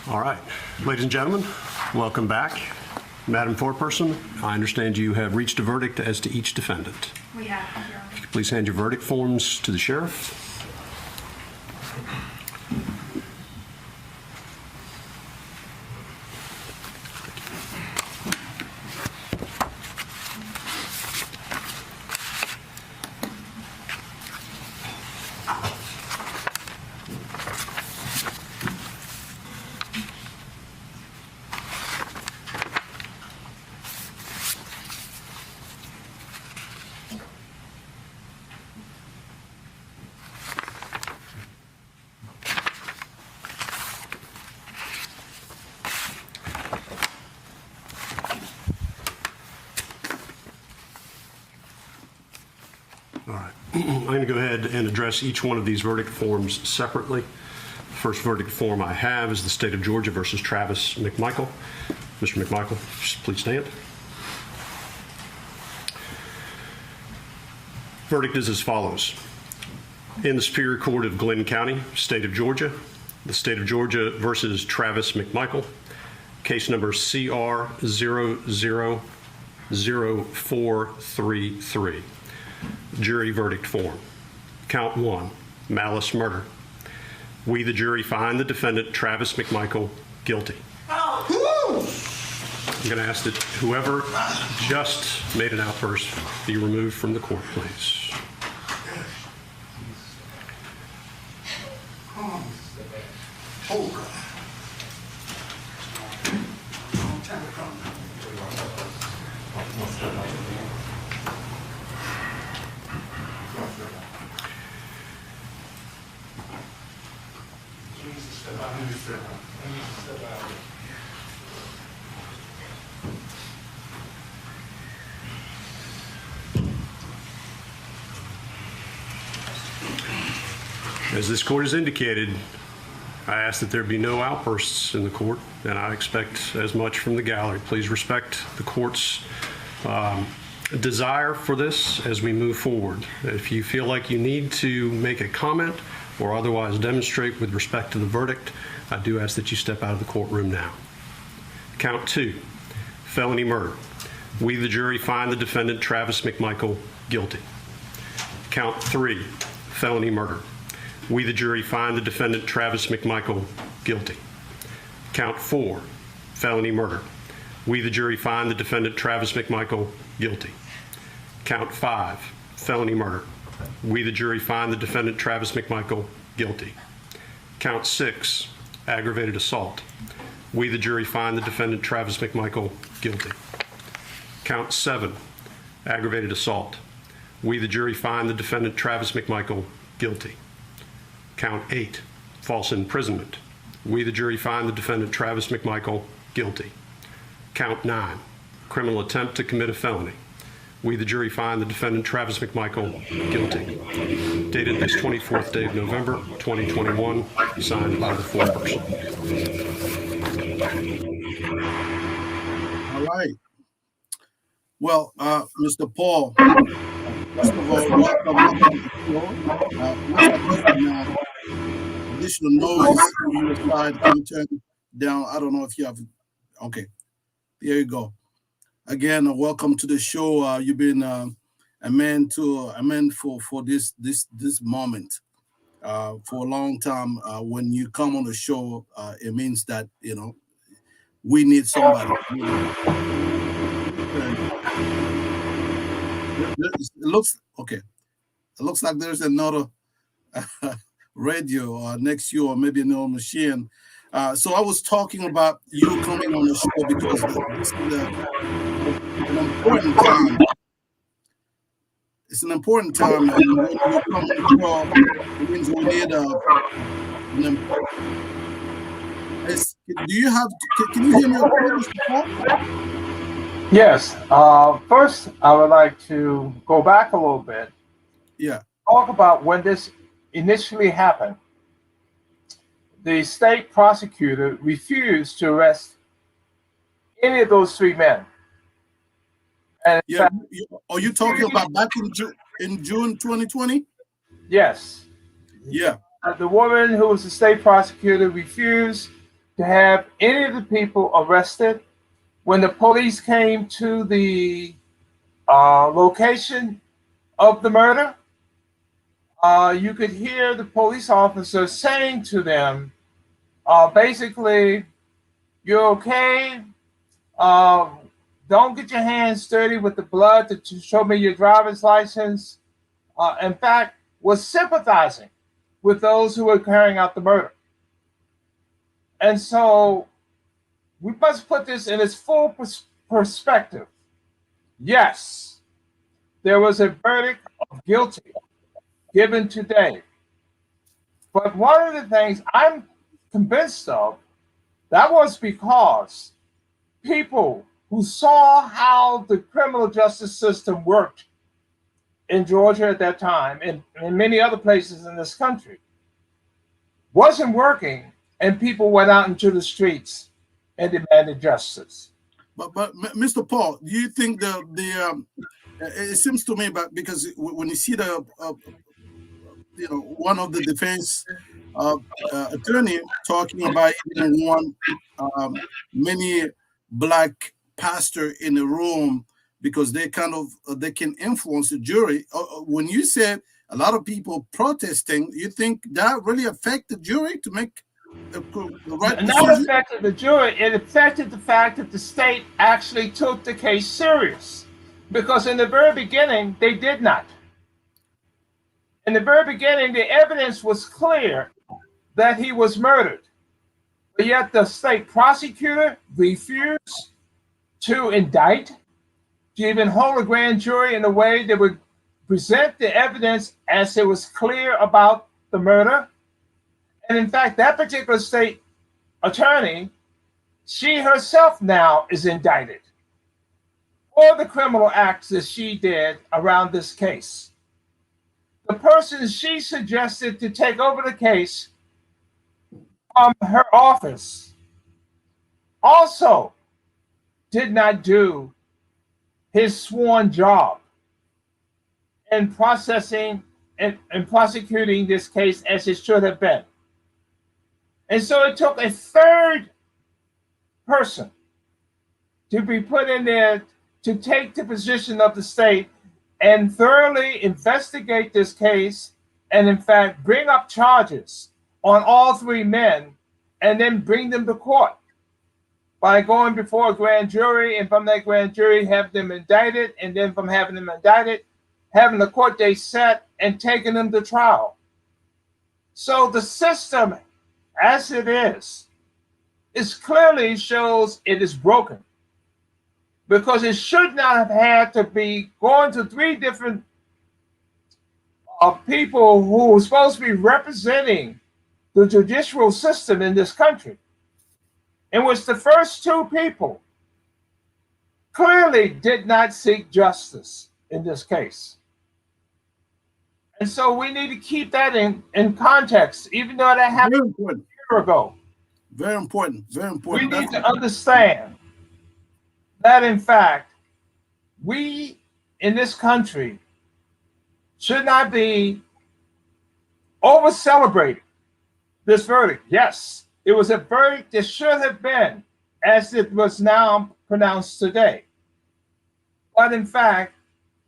All right, ladies and gentlemen, welcome back. Madam Foreperson, I understand you have reached a verdict as to each defendant. We have, Your Honor. If you could please hand your verdict forms to the sheriff. All right, I'm going to go ahead and address each one of these verdict forms separately. The first verdict form I have is the State of Georgia versus Travis McMichael. Mr. McMichael, please stand. Verdict is as follows. In the Superior Court of Glenn County, State of Georgia, the State of Georgia versus Travis McMichael, case number CR 000433. Jury verdict form. Count 1, malice murder. We, the jury, find the defendant, Travis McMichael, guilty. I'm going to ask that whoever just made an outburst be removed from the court, please. As this court has indicated, I ask that there be no outbursts in the court, and I expect as much from the gallery. Please respect the court's desire for this as we move forward. If you feel like you need to make a comment or otherwise demonstrate with respect to the verdict, I do ask that you step out of the courtroom now. Count 2, felony murder. We, the jury, find the defendant, Travis McMichael, guilty. Count 3, felony murder. We, the jury, find the defendant, Travis McMichael, guilty. Count 4, felony murder. We, the jury, find the defendant, Travis McMichael, guilty. Count 5, felony murder. We, the jury, find the defendant, Travis McMichael, guilty. Count 6, aggravated assault. We, the jury, find the defendant, Travis McMichael, guilty. Count 7, aggravated assault. We, the jury, find the defendant, Travis McMichael, guilty. Count 8, false imprisonment. We, the jury, find the defendant, Travis McMichael, guilty. Count 9, criminal attempt to commit a felony. We, the jury, find the defendant, Travis McMichael, guilty. Dated this 24th day of November, 2021, signed by the foreperson. All right. Well, Mr. Paul, first of all, welcome to the show. Additional noise on your side. Can you turn down? I don't know if you have. Okay, there you go. Again, welcome to the show. You've been a man for this moment for a long time. When you come on the show, it means that we need somebody. It looks okay. It looks like there's another radio next to you, or maybe another machine. So I was talking about you coming on the show because this is an important time. It's an important time, and when you come on the show, it means we need do you have? Can you hear me? Yes. First, I would like to go back a little bit. Yeah. Talk about when this initially happened. The state prosecutor refused to arrest any of those three men. And yeah, are you talking about back in June 2020? Yes. Yeah. The woman who was the state prosecutor refused to have any of the people arrested. When the police came to the location of the murder, you could hear the police officer saying to them, basically, "You're okay. Don't get your hands dirty with the blood to show me your driver's license." In fact, was sympathizing with those who were carrying out the murder. And so we must put this in its full perspective. Yes, there was a verdict of guilty given today. But one of the things I'm convinced of, that was because people who saw how the criminal justice system worked in Georgia at that time and in many other places in this country wasn't working, and people went out into the streets and demanded justice. But Mr. Paul, do you think it seems to me, but because when you see the one of the defense attorney talking about one many black pastor in the room because they they can influence the jury. When you said a lot of people protesting, you think that really affected the jury to make the right decision? Not affected the jury, it affected the fact that the state actually took the case serious. Because in the very beginning, they did not. In the very beginning, the evidence was clear that he was murdered. But yet the state prosecutor refused to indict, to even hold a grand jury in a way that would present the evidence as it was clear about the murder. And in fact, that particular state attorney, she herself now is indicted for the criminal acts that she did around this case. The person she suggested to take over the case from her office also did not do his sworn job in processing and prosecuting this case as it should have been. And so it took a third person to be put in there to take the position of the state and thoroughly investigate this case and, in fact, bring up charges on all three men and then bring them to court by going before a grand jury, and from that grand jury have them indicted, and then from having them indicted, having the court date set and taking them to trial. So the system as it is clearly shows it is broken, because it should not have had to be going to three different people who were supposed to be representing the judicial system in this country, in which the first two people clearly did not seek justice in this case. And so we need to keep that in context, even though that happened a year ago. Very important, very important. We need to understand that, in fact, we in this country should not be over-celebrating this verdict. Yes, it was a verdict that should have been as it was now pronounced today. But in fact,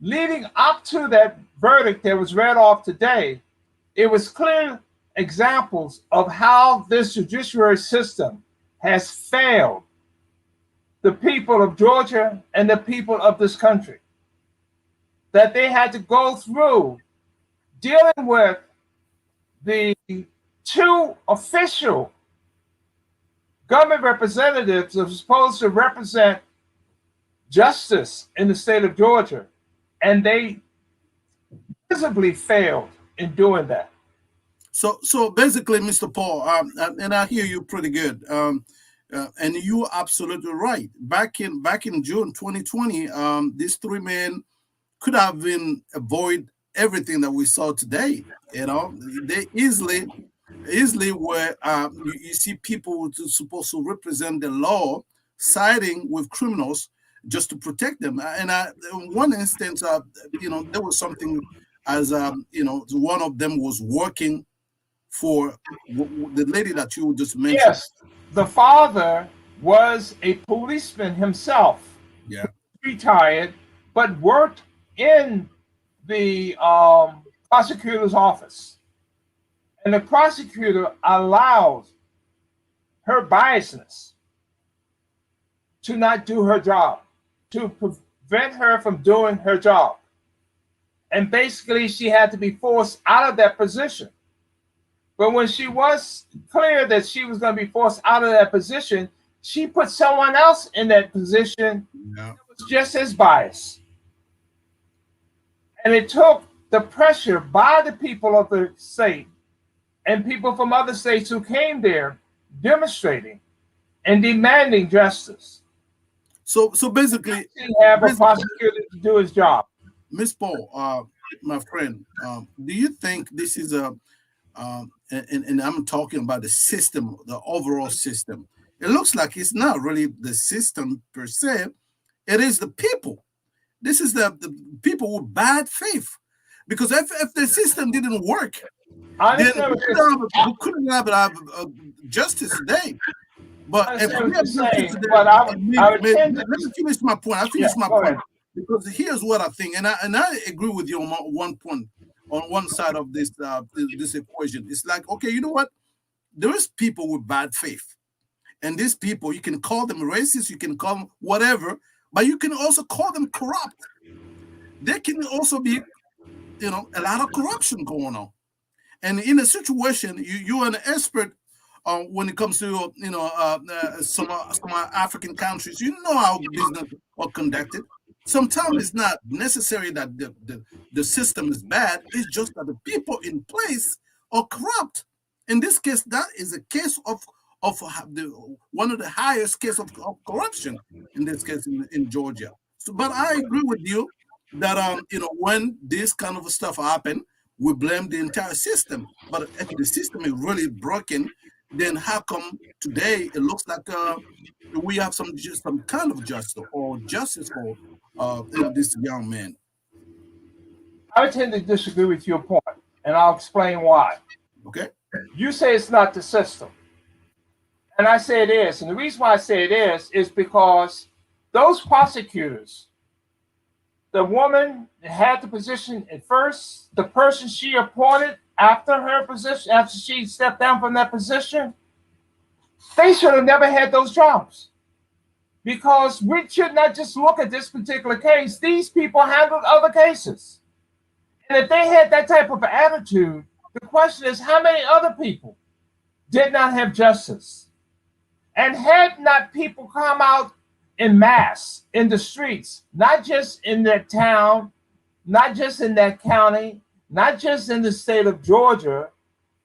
leading up to that verdict that was read off today, it was clear examples of how this judiciary system has failed the people of Georgia and the people of this country. That they had to go through dealing with the two official government representatives that were supposed to represent justice in the state of Georgia, and they visibly failed in doing that. So basically, Mr. Paul, and I hear you pretty good, and you're absolutely right. Back in June 2020, these three men could have been avoid everything that we saw today. You know, they easily were. You see people who are supposed to represent the law siding with criminals just to protect them. And in one instance, there was something as one of them was working for the lady that you just mentioned. Yes. the father was a policeman himself, Yeah. retired, but worked in the prosecutor's office. And the prosecutor allowed her biasness to not do her job, to prevent her from doing her job. And basically, she had to be forced out of that position. But when she was clear that she was going to be forced out of that position, she put someone else in that position Yeah. that was just as biased. And it took the pressure by the people of the state and people from other states who came there demonstrating and demanding justice. So basically, Have a prosecutor to do his job. Miss Paul, my friend, do you think this is a and I'm talking about the system, the overall system. It looks like it's not really the system per se. It is the people. This is the people with bad faith. Because if the system didn't work, then we couldn't have justice today. But if we have justice today, let me finish my point. I finished my point. Because here's what I think, and I agree with you on one point, on one side of this this equation. It's like, okay, you know what? There is people with bad faith, and these people, you can call them racist, you can call them whatever, but you can also call them corrupt. There can also be, a lot of corruption going on, and in a situation, you're an expert when it comes to some African countries. You know how business are conducted. Sometimes it's not necessary that the system is bad. It's just that the people in place are corrupt. In this case, that is a case of one of the highest case of corruption in this case in Georgia. So, but I agree with you that when this kind of stuff happen, we blame the entire system. But if the system is really broken, then how come today it looks like we have some kind of justice for this young man? I tend to disagree with your point, and I'll explain why. Okay. You say it's not the system, and I say it is. And the reason why I say it is because those prosecutors, the woman had the position at first, the person she appointed after her position, after she stepped down from that position, they should have never had those jobs. Because we should not just look at this particular case. These people handled other cases. And if they had that type of attitude, the question is, how many other people did not have justice? And had not people come out in mass in the streets, not just in that town, not just in that county, not just in the state of Georgia,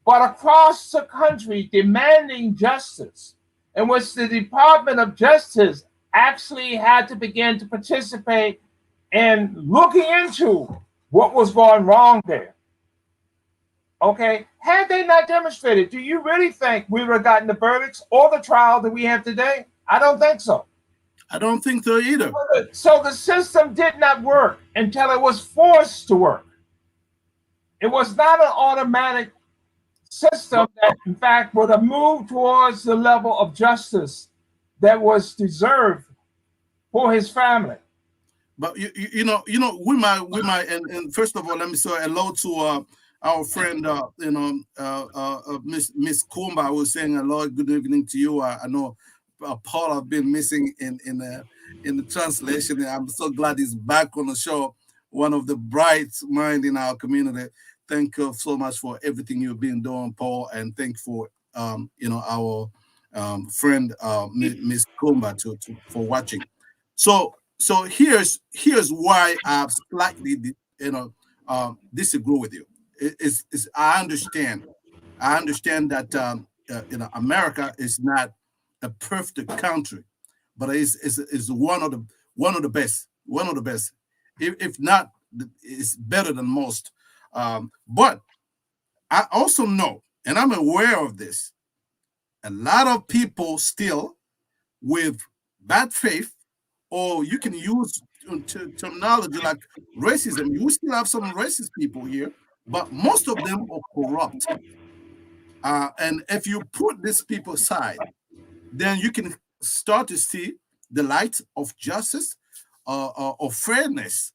but across the country demanding justice, in which the Department of Justice actually had to begin to participate in looking into what was going wrong there. Okay, had they not demonstrated, do you really think we would have gotten the verdicts or the trial that we have today? I don't think so. I don't think so either. So the system did not work until it was forced to work. It was not an automatic system that, in fact, would have moved towards the level of justice that was deserved for his family. But we might, and first of all, let me say hello to our friend, Miss Kumba. I was saying hello, good evening to you. I know Paul have been missing in the translation. And I'm so glad he's back on the show. One of the bright minds in our community. Thank you so much for everything you've been doing, Paul, and thank you for our friend Miss Kumba for watching. So here's why I slightly disagree with you. I understand that America is not a perfect country, but is one of the best. If not, it's better than most. But I also know, and I'm aware of this, a lot of people still with bad faith, or you can use terminology like racism. You still have some racist people here, but most of them are corrupt. And if you put these people aside, then you can start to see the light of justice or fairness.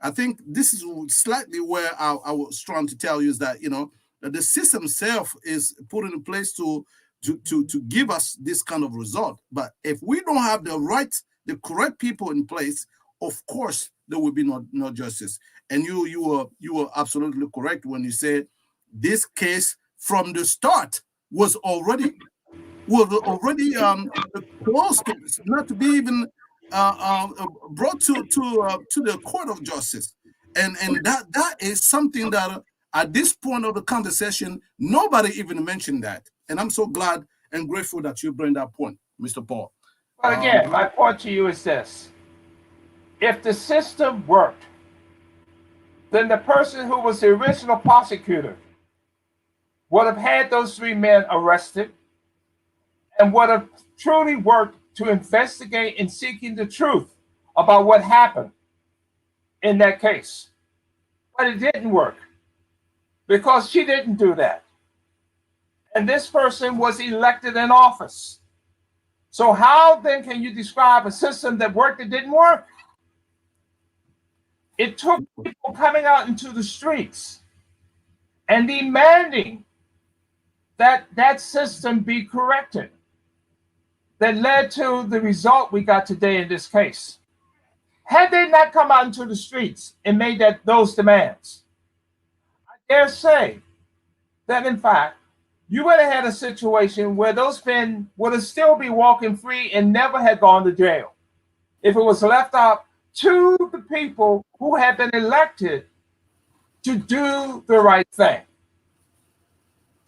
I think this is slightly where I was trying to tell you is that, that the system itself is put in place to give us this kind of result. But if we don't have the correct people in place, of course there will be no justice. And you were absolutely correct when you said this case from the start was already close to not to be even brought to the court of justice, and that is something that at this point of the conversation nobody even mentioned that, and I'm so glad and grateful that you bring that point, Mr. Paul. But again, my point to you is this: if the system worked, then the person who was the original prosecutor would have had those 3 men arrested and would have truly worked to investigate and seeking the truth about what happened in that case. But it didn't work because she didn't do that. And this person was elected in office. So how then can you describe a system that worked that didn't work? It took people coming out into the streets and demanding that system be corrected that led to the result we got today in this case. Had they not come out into the streets and made those demands, I dare say that in fact, you would have had a situation where those men would have still be walking free and never had gone to jail if it was left up to the people who had been elected to do the right thing.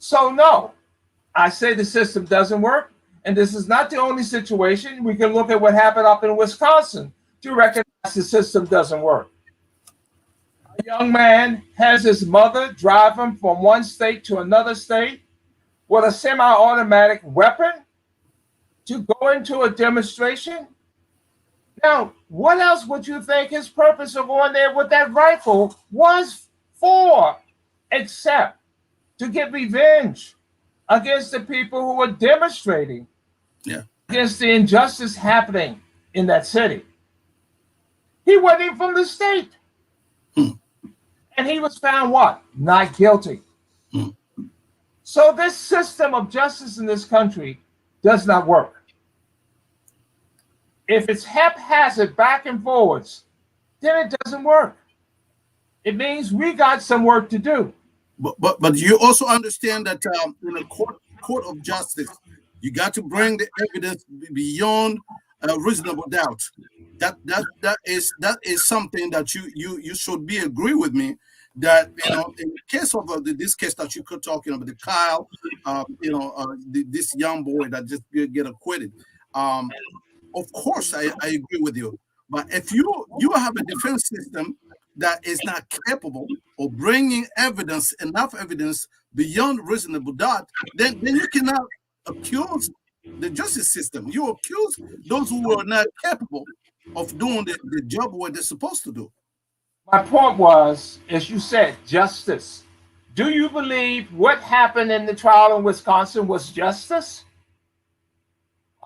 So no, I say the system doesn't work, and this is not the only situation. We can look at what happened up in Wisconsin to recognize the system doesn't work. A young man has his mother drive him from one state to another state with a semi-automatic weapon to go into a demonstration. Now, what else would you think his purpose of going there with that rifle was for, except to get revenge against the people who were demonstrating against the injustice happening in that city? He wasn't even from the state. And he was found what? Not guilty. So this system of justice in this country does not work. If it's haphazard back and forwards, then it doesn't work. It means we got some work to do. But you also understand that in a court of justice, you got to bring the evidence beyond reasonable doubt. That is something that you should be agree with me that in the case of this case that you could talking about, the Kyle, this young boy that just get acquitted. Of course, I agree with you. But if you have a defense system that is not capable of bringing enough evidence beyond reasonable doubt, then you cannot accuse the justice system. You accuse those who are not capable of doing the job what they're supposed to do. My point was, as you said, justice. Do you believe what happened in the trial in Wisconsin was justice?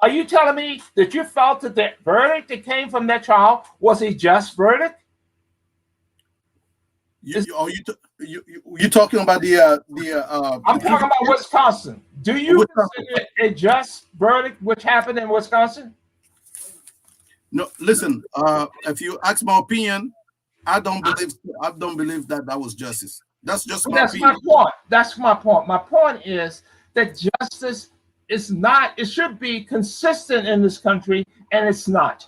Are you telling me that you felt that the verdict that came from that trial was a just verdict? You talking about the I'm talking about Wisconsin. Do you consider it a just verdict which happened in Wisconsin? No, listen. If you ask my opinion, I don't believe that was justice. That's just my opinion. My point. That's my point. My point is that justice is not. It should be consistent in this country, and it's not.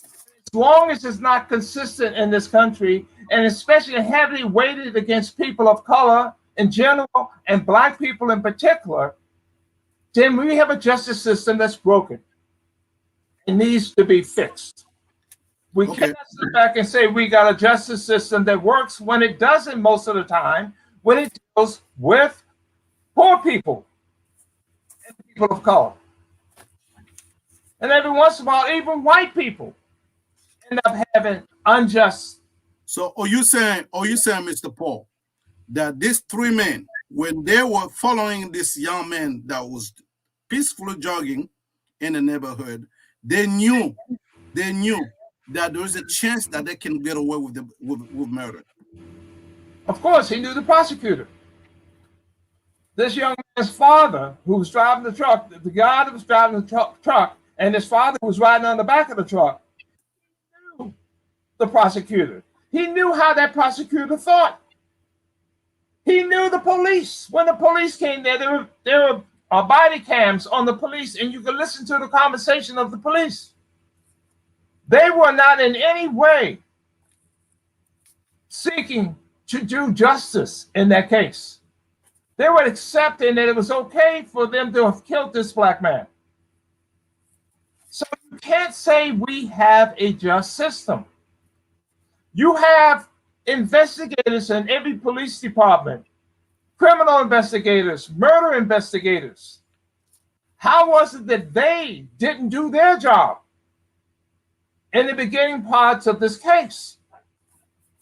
As long as it's not consistent in this country, and especially heavily weighted against people of color in general and Black people in particular, then we have a justice system that's broken. It needs to be fixed. We cannot sit back and say we got a justice system that works when it doesn't most of the time, when it deals with poor people and people of color. And every once in a while, even white people end up having unjust. So are you saying, Mr. Paul, that these 3 men, when they were following this young man that was peacefully jogging in the neighborhood, they knew that there was a chance that they can get away with with murder. Of course, he knew the prosecutor. This young man's father, who was driving the truck, the guy that was driving the truck, and his father was riding on the back of the truck, knew the prosecutor. He knew how that prosecutor thought. He knew the police. When the police came there were body cams on the police, and you could listen to the conversation of the police. They were not in any way seeking to do justice in that case. They were accepting that it was okay for them to have killed this black man. So you can't say we have a just system. You have investigators in every police department, criminal investigators, murder investigators. How was it that they didn't do their job in the beginning parts of this case?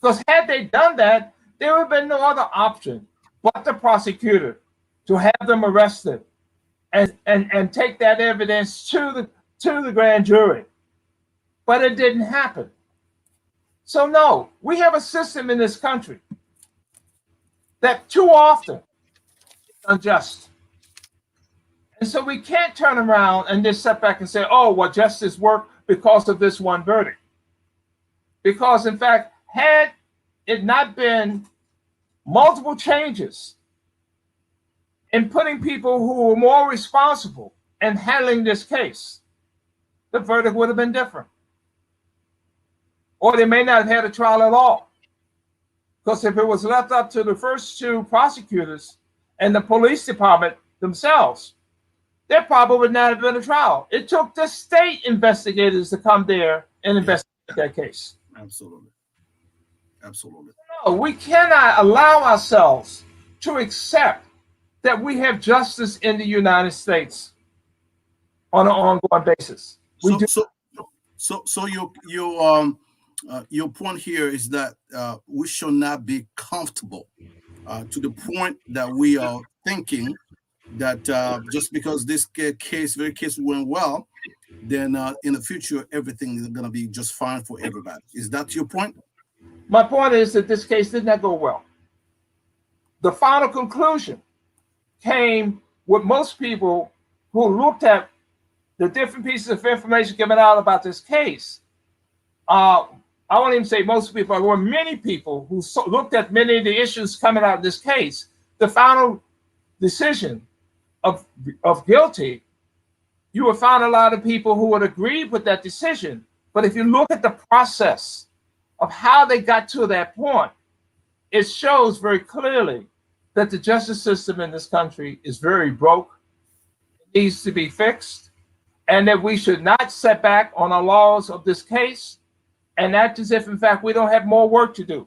Because had they done that, there would have been no other option but the prosecutor to have them arrested and take that evidence to the grand jury. But it didn't happen. So no, we have a system in this country that too often is unjust. And so we can't turn around and just sit back and say, oh, well, justice worked because of this one verdict. Because in fact, had it not been multiple changes in putting people who were more responsible in handling this case, the verdict would have been different. Or they may not have had a trial at all. Because if it was left up to the first two prosecutors and the police department themselves, there probably would not have been a trial. It took the state investigators to come there and investigate that case. Absolutely. Absolutely. No, we cannot allow ourselves to accept that we have justice in the United States on an ongoing basis. So your point here is that we should not be comfortable to the point that we are thinking that just because this case went well, then in the future everything is going to be just fine for everybody. Is that your point? My point is that this case did not go well. The final conclusion came with most people who looked at the different pieces of information given out about this case. I won't even say most people, there were many people who looked at many of the issues coming out of this case. The final decision of guilty, you will find a lot of people who would agree with that decision. But if you look at the process of how they got to that point, it shows very clearly that the justice system in this country is very broke, it needs to be fixed, and that we should not set back on the laws of this case and act as if, in fact, we don't have more work to do.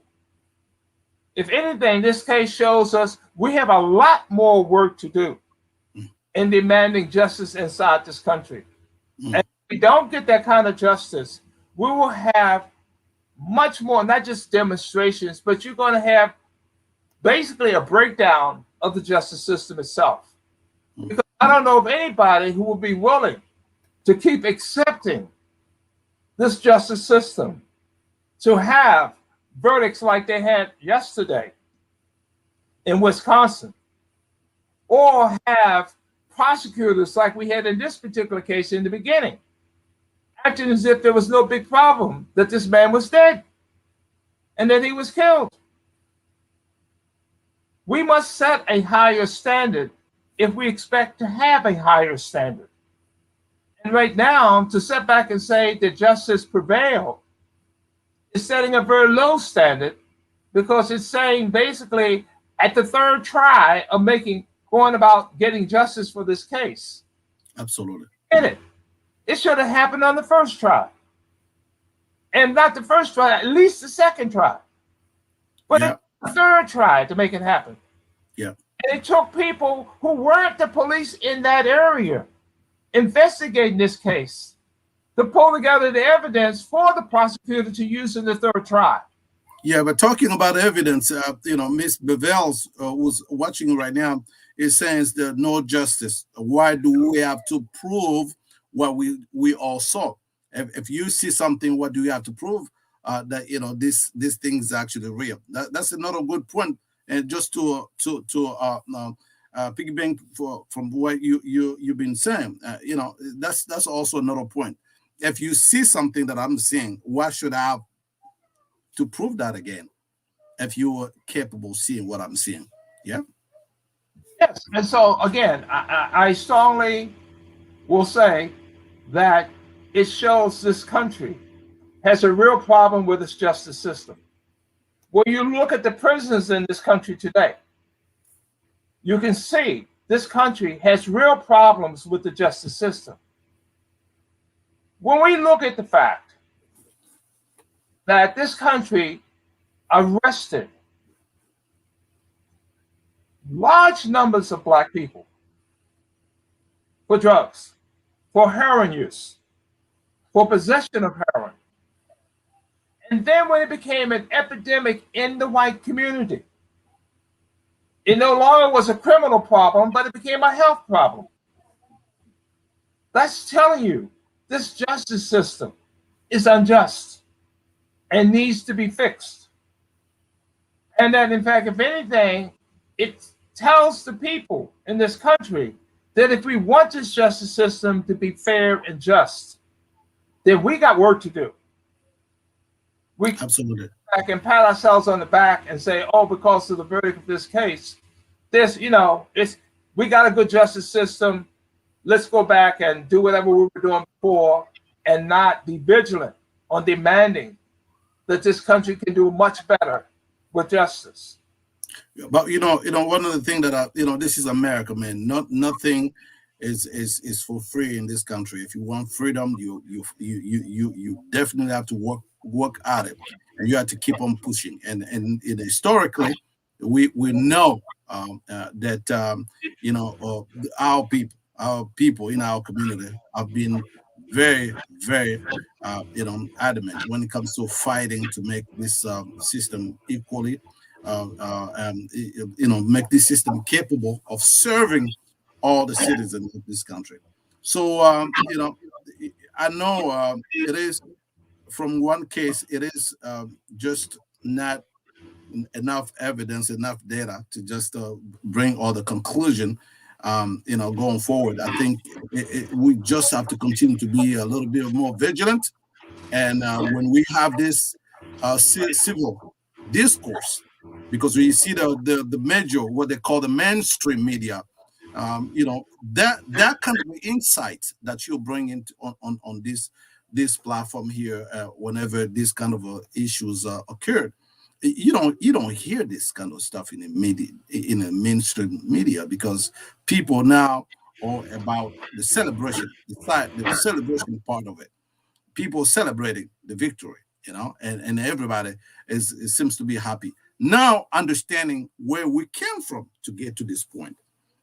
If anything, this case shows us we have a lot more work to do in demanding justice inside this country. And if we don't get that kind of justice, we will have much more, not just demonstrations, but you're going to have basically a breakdown of the justice system itself. Because I don't know of anybody who will be willing to keep accepting this justice system, to have verdicts like they had yesterday in Wisconsin, or have prosecutors like we had in this particular case in the beginning, acting as if there was no big problem that this man was dead and that he was killed. We must set a higher standard if we expect to have a higher standard. And right now, to sit back and say that justice prevailed is setting a very low standard, because it's saying basically at the third try of going about getting justice for this case. Absolutely. It should have happened on the first try. And not the first try, at least the second try. But the third try to make it happen. Yeah. And it took people who weren't the police in that area investigating this case to pull together the evidence for the prosecutor to use in the third try. Yeah, but talking about evidence, Ms. Bevels, who's watching right now, is saying there's no justice. Why do we have to prove what we all saw. If you see something, what do you have to prove that this thing is actually real? That's another good point. And just to piggyback from what you've been saying, that's also another point. If you see something that I'm seeing, what should I have to prove that again? If you are capable of seeing what I'm seeing, yeah. Yes. And so again, I strongly will say that it shows this country has a real problem with its justice system. When you look at the prisons in this country today, you can see this country has real problems with the justice system. When we look at the fact that this country arrested large numbers of Black people for drugs, for heroin use, for possession of heroin. And then when it became an epidemic in the white community, it no longer was a criminal problem, but it became a health problem. That's telling you this justice system is unjust and needs to be fixed. And that, in fact, if anything, it tells the people in this country that if we want this justice system to be fair and just, then we got work to do. We Absolutely. Back and pat ourselves on the back and say, oh, because of the verdict of this case, we got a good justice system. Let's go back and do whatever we were doing before and not be vigilant on demanding that this country can do much better with justice. But one of the things that this is America, man. Nothing is for free in this country. If you want freedom, you definitely have to work at it, and you have to keep on pushing. And historically, we know that our people in our community have been very, very adamant when it comes to fighting to make this system equally make this system capable of serving all the citizens of this country. So I know it is, from one case, it is just not enough evidence, enough data to just bring all the conclusion. Going forward, I think we just have to continue to be a little bit more vigilant. And when we have this civil discourse, because we see the major, what they call the mainstream media, that kind of insight that you bring into on this platform here, whenever this kind of issues occurred, you don't hear this kind of stuff in the media, in the mainstream media, because people now are about the celebration, the celebration part of it. People celebrating the victory, and everybody seems to be happy now, understanding where we came from to get to this point.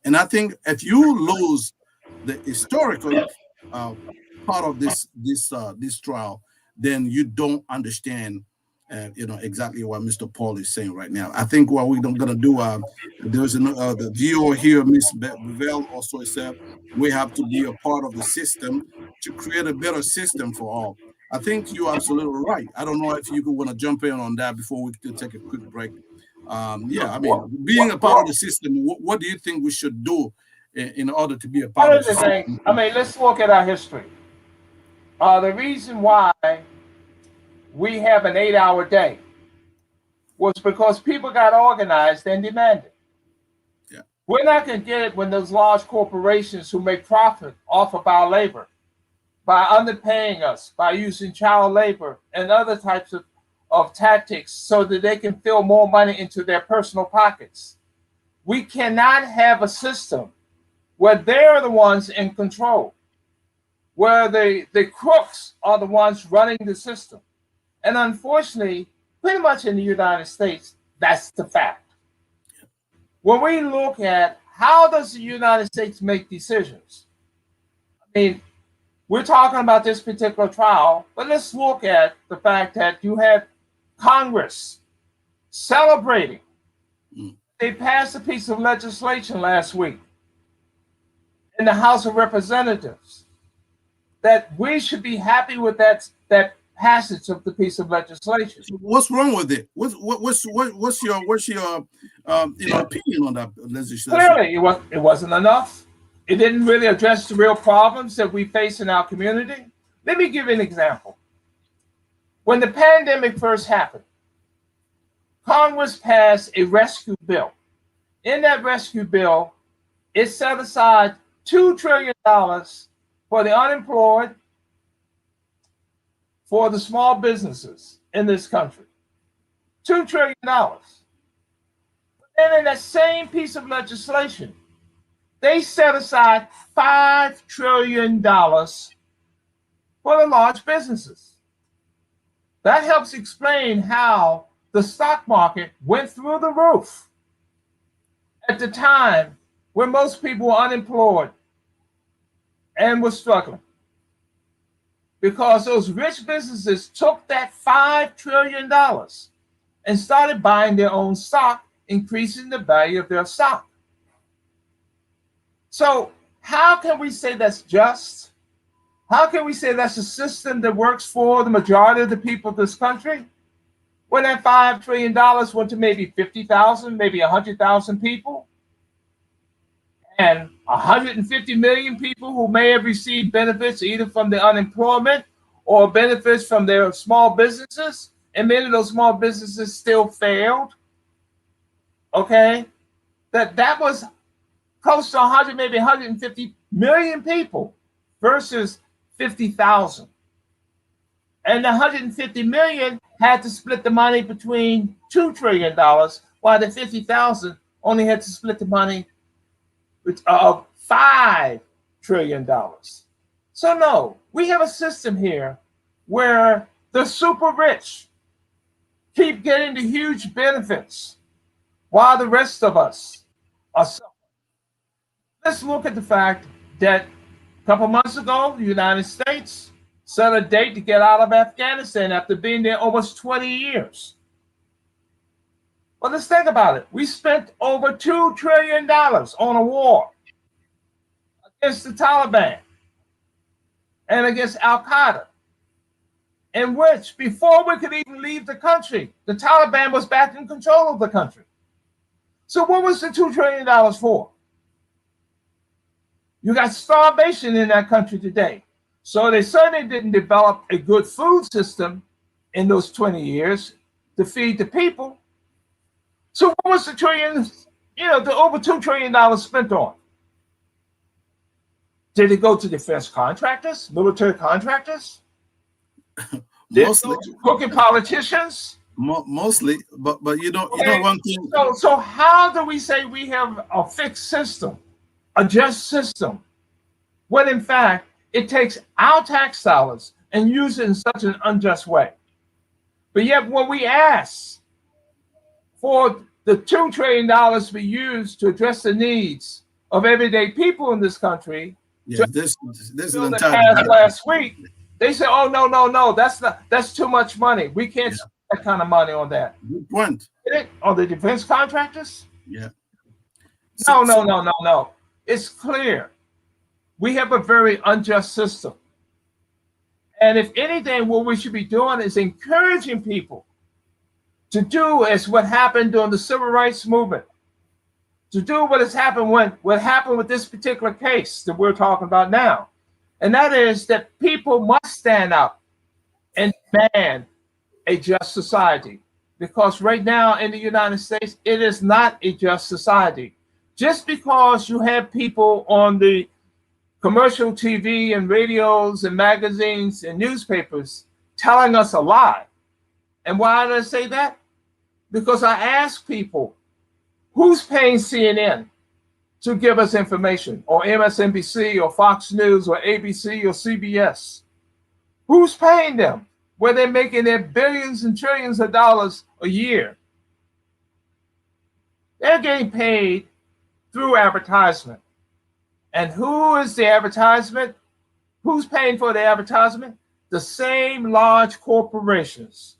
And I think if you lose the historical part of this trial, then you don't understand exactly what Mr. Paul is saying right now. I think what we're going to do, there's the viewer here, Miss Bevel, also said we have to be a part of the system to create a better system for all. I think you're absolutely right. I don't know if you want to jump in on that before we can take a quick break. Being a part of the system, what do you think we should do in order to be a part of the system? Let's look at our history. The reason why we have an 8-hour day was because people got organized and demanded. Yeah. We're not going to get it when those large corporations who make profit off of our labor, by underpaying us, by using child labor and other types of tactics so that they can fill more money into their personal pockets. We cannot have a system where they're the ones in control, where the crooks are the ones running the system. And unfortunately, pretty much in the United States, that's the fact. When we look at how does the United States make decisions, we're talking about this particular trial, but let's look at the fact that you have Congress celebrating. They passed a piece of legislation last week in the House of Representatives that we should be happy with that passage of the piece of legislation. What's wrong with it? What's your opinion on that legislation? Clearly, it wasn't enough. It didn't really address the real problems that we face in our community. Let me give you an example. When the pandemic first happened, Congress passed a rescue bill. In that rescue bill, it set aside $2 trillion for the unemployed, for the small businesses in this country. $2 trillion. But then in that same piece of legislation, they set aside $5 trillion for the large businesses. That helps explain how the stock market went through the roof at the time when most people were unemployed and were struggling. Because those rich businesses took that $5 trillion and started buying their own stock, increasing the value of their stock. So how can we say that's just? How can we say that's a system that works for the majority of the people of this country? When that $5 trillion went to maybe 50,000, maybe 100,000 people, and 150 million people who may have received benefits either from the unemployment or benefits from their small businesses, and many of those small businesses still failed. Okay, that was close to 100, maybe 150 million people versus 50,000. And the 150 million had to split the money between $2 trillion, while the 50,000 only had to split the money of $5 trillion. So no, we have a system here where the super rich keep getting the huge benefits while the rest of us are suffering. Let's look at the fact that a couple months ago, the United States set a date to get out of Afghanistan after being there almost 20 years. Well, let's think about it. We spent over $2 trillion on a war against the Taliban and against Al-Qaeda, in which, before we could even leave the country, the Taliban was back in control of the country. So what was the $2 trillion for? You got starvation in that country today. So they certainly didn't develop a good food system in those 20 years to feed the people. So what was the over $2 trillion spent on? Did it go to defense contractors, military contractors? Mostly. Crooked politicians? Mostly, but you know one thing. So how do we say we have a fixed system, a just system, when in fact it takes our tax dollars and use it in such an unjust way? But yet when we ask for the $2 trillion to be used to address the needs of everyday people in this country, this is an entire last week, they say, "Oh no, that's too much money. We can't spend that kind of money on that." Good point. On the defense contractors? Yeah. No. It's clear. We have a very unjust system. And if anything, what we should be doing is encouraging people to do as what happened during the civil rights movement, to do what happened with this particular case that we're talking about now. And that is that people must stand up and demand a just society. Because right now in the United States, it is not a just society. Just because you have people on the commercial TV and radios and magazines and newspapers telling us a lie. And why did I say that? Because I ask people, who's paying CNN to give us information, or MSNBC or Fox News or ABC or CBS? Who's paying them where they're making their billions and trillions of dollars a year? They're getting paid through advertisement. And who is the advertisement? Who's paying for the advertisement? The same large corporations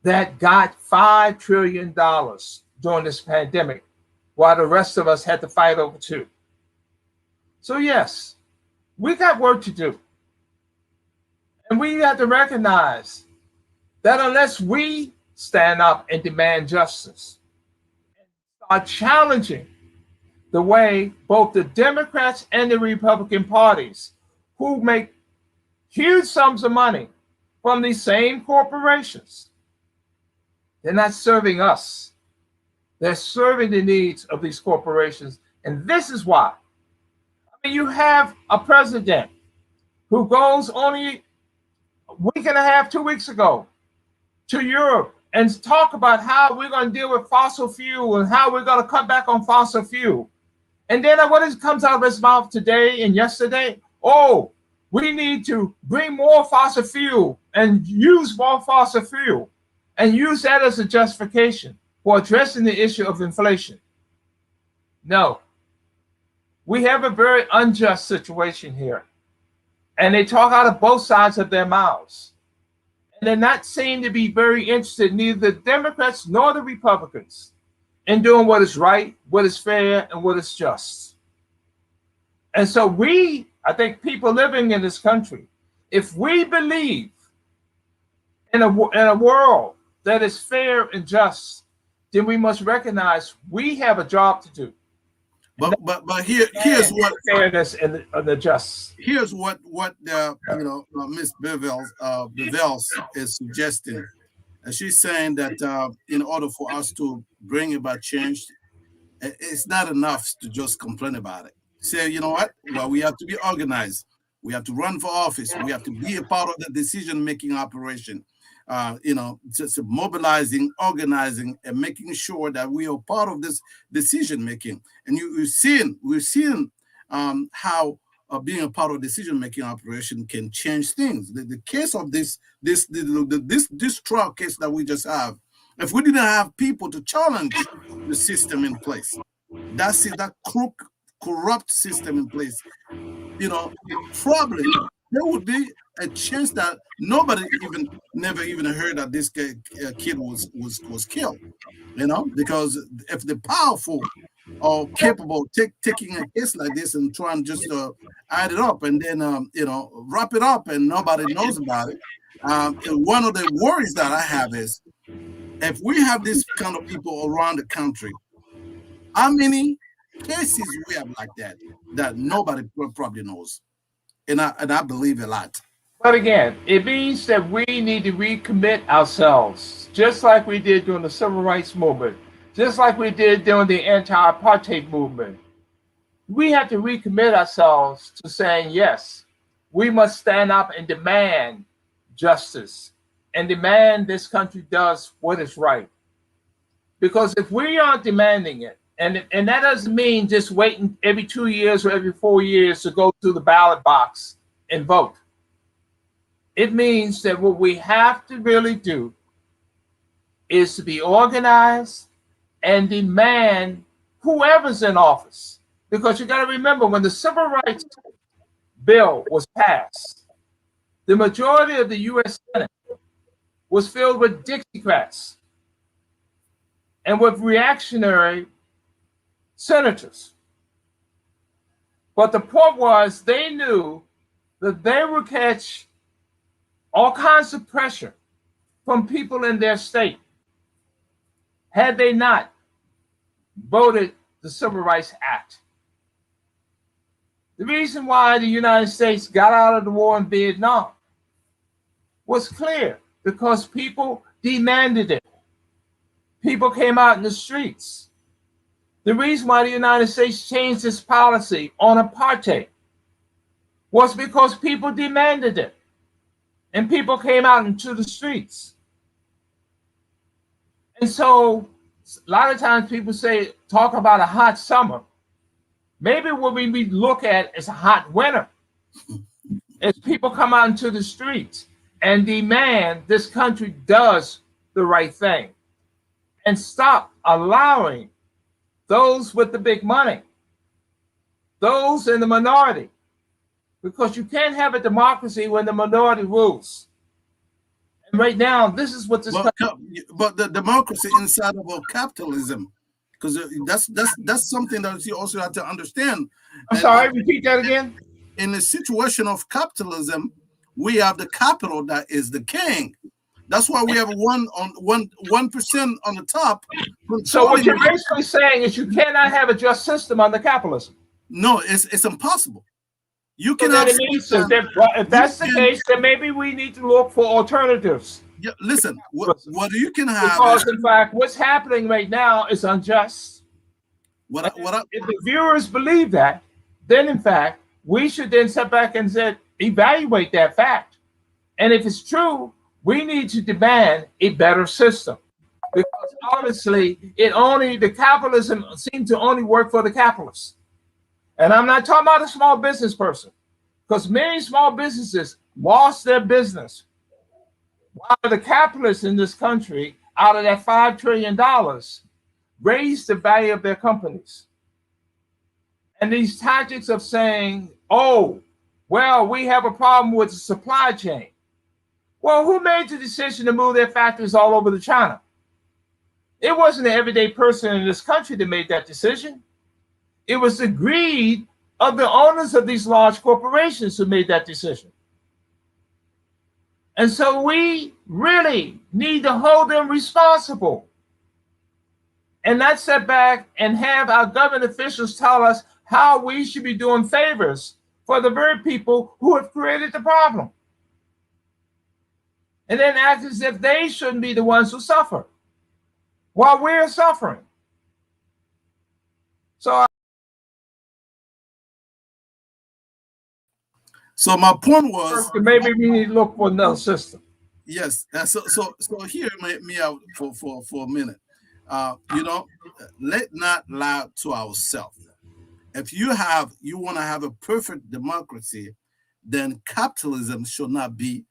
that got $5 trillion during this pandemic, while the rest of us had to fight over $2. So yes, we got work to do. And we have to recognize that unless we stand up and demand justice, are challenging the way both the Democrats and the Republican parties, who make huge sums of money from these same corporations, they're not serving us. They're serving the needs of these corporations. And this is why. I mean, you have a president who goes only a week and a half, 2 weeks ago to Europe and talk about how we're going to deal with fossil fuel and how we're going to cut back on fossil fuel. And then comes out of his mouth today and yesterday? Oh, we need to bring more fossil fuel and use more fossil fuel and use that as a justification for addressing the issue of inflation. No, we have a very unjust situation here. And they talk out of both sides of their mouths. And they're not seem to be very interested, neither the Democrats nor the Republicans, in doing what is right, what is fair, and what is just. And so I think people living in this country, if we believe in a world that is fair and just, then we must recognize we have a job to do. But here's what fairness and the just. Here's what Miss Bevels is suggesting. And she's saying that in order for us to bring about change, it's not enough to just complain about it. Say, you know what? Well, we have to be organized. We have to run for office. We have to be a part of the decision-making operation. Just mobilizing, organizing, and making sure that we are part of this decision-making. And we've seen how being a part of decision-making operation can change things. The case of this trial case that we just have, if we didn't have people to challenge the system in place, that corrupt system in place, probably there would be a chance that nobody never even heard that this kid was killed, because if the powerful are capable taking a case like this and trying just to add it up and then wrap it up and nobody knows about it. One of the worries that I have is if we have this kind of people around the country, how many cases we have like that nobody probably knows, and I believe a lot. But again, it means that we need to recommit ourselves, just like we did during the Civil Rights Movement, just like we did during the anti-apartheid movement. We have to recommit ourselves to saying, yes, we must stand up and demand justice and demand this country does what is right. Because if we aren't demanding it, and that doesn't mean just waiting every 2 years or every 4 years to go to the ballot box and vote. It means that what we have to really do is to be organized and demand whoever's in office. Because you got to remember, when the Civil Rights Bill was passed, the majority of the U.S. Senate was filled with Dixiecrats and with reactionary senators. But the point was, they knew that they would catch all kinds of pressure from people in their state had they not voted the Civil Rights Act. The reason why the United States got out of the war in Vietnam was clear, because people demanded it. People came out in the streets. The reason why the United States changed its policy on apartheid was because people demanded it. And people came out into the streets. And so a lot of times people talk about a hot summer. Maybe what we look at is a hot winter. As people come out into the streets and demand this country does the right thing and stop allowing those with the big money, those in the minority, because you can't have a democracy when the minority rules. And right now, this is what this but the democracy inside of capitalism, because that's something that you also have to understand. I'm sorry, repeat that again. In a situation of capitalism, we have the capital that is the king. That's why we have 1% on the top. So what you're basically saying is you cannot have a just system under capitalism. No, it's impossible. You So can if that's the case, then maybe we need to look for alternatives. Yeah, listen, what you can have because in fact, what's happening right now is unjust. If the viewers believe that, then in fact, we should then step back and evaluate that fact. And if it's true, we need to demand a better system. Because honestly, the capitalism seems to only work for the capitalists. And I'm not talking about a small business person, because many small businesses lost their business while the capitalists in this country, out of that $5 trillion, raised the value of their companies. And these tactics of saying, oh, well, we have a problem with the supply chain. Well, who made the decision to move their factories all over to China? It wasn't the everyday person in this country that made that decision. It was the greed of the owners of these large corporations who made that decision. And so we really need to hold them responsible and not sit back and have our government officials tell us how we should be doing favors for the very people who have created the problem. And then act as if they shouldn't be the ones who suffer while we're suffering. So my point was maybe we need to look for another system. Yes. So hear me out for a minute. Let not lie to ourselves. If you want to have a perfect democracy, then capitalism should not be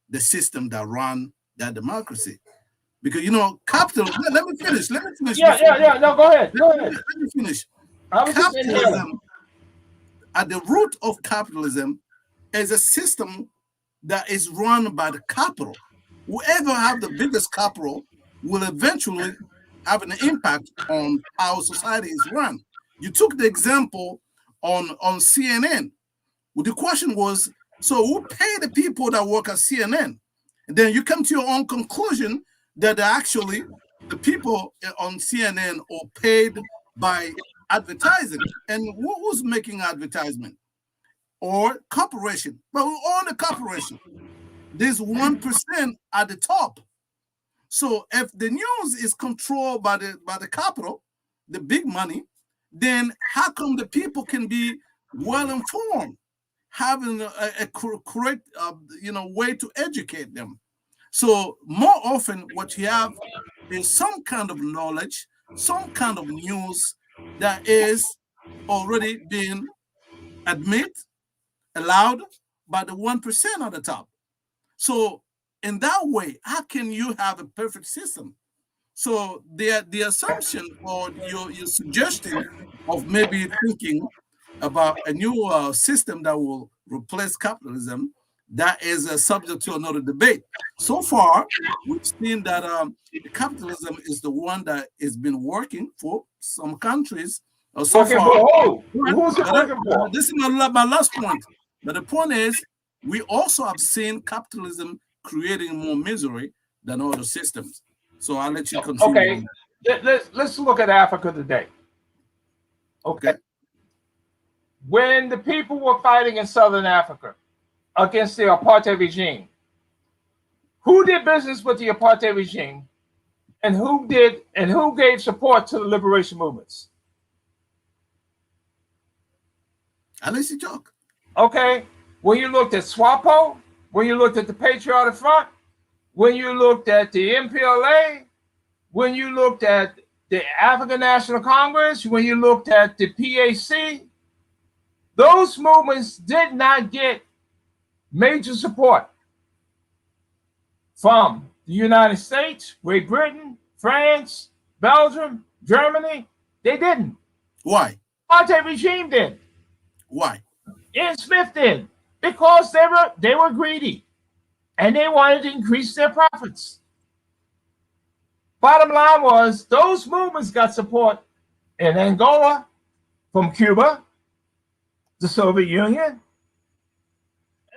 the system that run that democracy. Because capitalism. Let me finish. Yeah. No, go ahead. Let me finish. Capitalism, at the root of capitalism, is a system that is run by the capital. Whoever have the biggest capital will eventually have an impact on how society is run. You took the example on CNN. Well, the question was, so who pay the people that work at CNN? And then you come to your own conclusion that actually the people on CNN are paid by advertising. And who's making advertisement? Or corporation. But we own a corporation. There's 1% at the top. So if the news is controlled by the capital, the big money, then how come the people can be well informed, having a correct way to educate them? So more often what you have is some kind of knowledge, some kind of news that is already being allowed by the 1% at the top. So in that way, how can you have a perfect system? So the assumption or your suggestion of maybe thinking about a new system that will replace capitalism, that is subject to another debate. So far, we've seen that capitalism is the one that has been working for some countries. So far, this is my last point. But the point is, we also have seen capitalism creating more misery than other systems. So I'll let you continue. Okay, let's look at Africa today. Okay. When the people were fighting in Southern Africa against the apartheid regime, who did business with the apartheid regime, and who gave support to the liberation movements? Unless you joke. Okay, when you looked at SWAPO, when you looked at the Patriotic Front, when you looked at the MPLA, when you looked at the African National Congress, when you looked at the PAC, those movements did not get major support from the United States, Great Britain, France, Belgium, Germany. They didn't. Why? Apartheid regime did. Why? Ian Smith did. Because they were greedy and they wanted to increase their profits. Bottom line was those movements got support in Angola, from Cuba, the Soviet Union,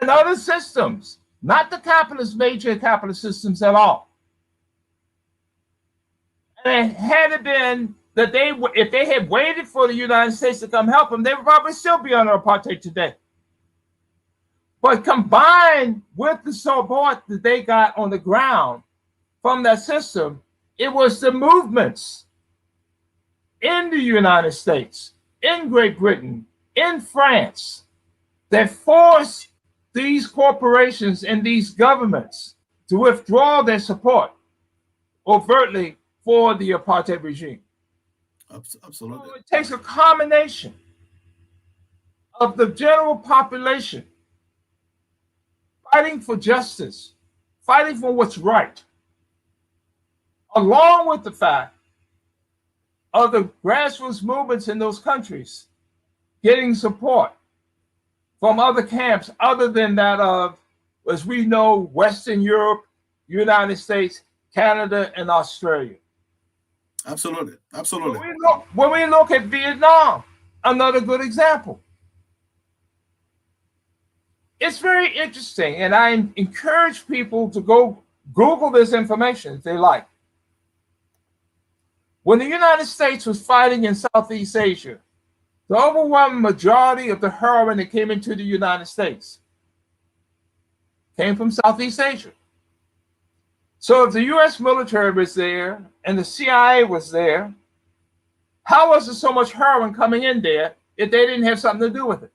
and other systems, not the capitalist, major capitalist systems at all. And had it been that if they had waited for the United States to come help them, they would probably still be under apartheid today. But combined with the support that they got on the ground from that system, it was the movements in the United States, in Great Britain, in France, that forced these corporations and these governments to withdraw their support overtly for the apartheid regime. Absolutely. So it takes a combination of the general population fighting for justice, fighting for what's right, along with the fact of the grassroots movements in those countries getting support from other camps other than that of, as we know, Western Europe, United States, Canada, and Australia. Absolutely. Absolutely. When we look at Vietnam, another good example. It's very interesting, and I encourage people to go Google this information if they like. When the United States was fighting in Southeast Asia, the overwhelming majority of the heroin that came into the United States came from Southeast Asia. So if the US military was there and the CIA was there, how was there so much heroin coming in there if they didn't have something to do with it?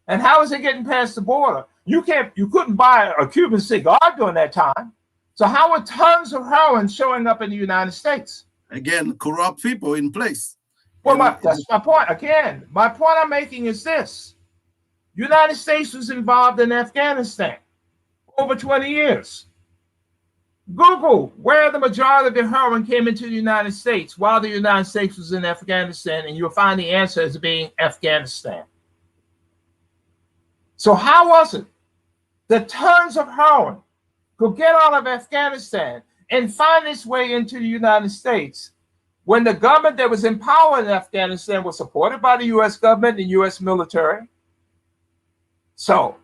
And how is it getting past the border? You couldn't buy a Cuban cigar during that time. So how are tons of heroin showing up in the United States? Again, corrupt people in place. Well, that's my point. Again, my point I'm making is this. United States was involved in Afghanistan over 20 years. Google where the majority of the heroin came into the United States while the United States was in Afghanistan, and you'll find the answer as being Afghanistan. So how was it that tons of heroin could get out of Afghanistan and find its way into the United States when the government that was in power in Afghanistan was supported by the US government and US military? So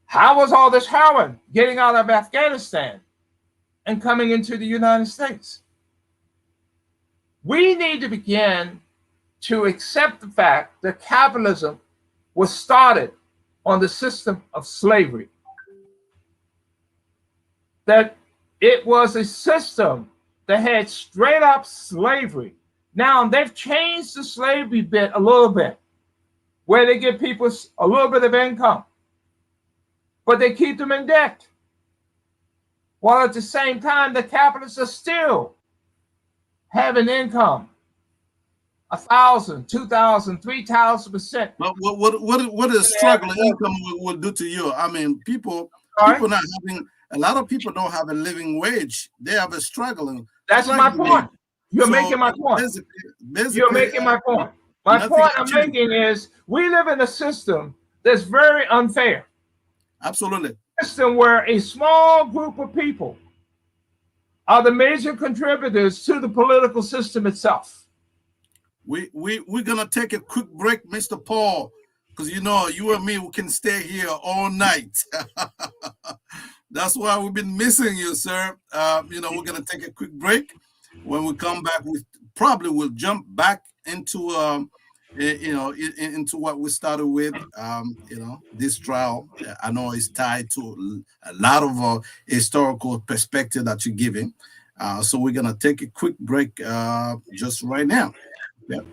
how was all this heroin getting out of Afghanistan and coming into the United States? We need to begin to accept the fact that capitalism was started on the system of slavery. That it was a system that had straight up slavery. Now they've changed the slavery bit a little bit, where they give people a little bit of income, but they keep them in debt. While at the same time, the capitalists are still having income 1,000, 2,000, 3,000%. But what is struggling income will do to you? I mean, people not having, a lot of people don't have a living wage. They have a struggling. That's my point. You're making my point. You're making my point. My point I'm making is we live in a system that's very unfair. Absolutely. A system where a small group of people are the major contributors to the political system itself. We're gonna take a quick break, Mr. Paul, because you know you and me we can stay here all night. That's why we've been missing you, sir. We're gonna take a quick break. When we come back, we'll jump back into into what we started with. This trial, I know is tied to a lot of historical perspective that you're giving. So we're gonna take a quick break just right now. Yep.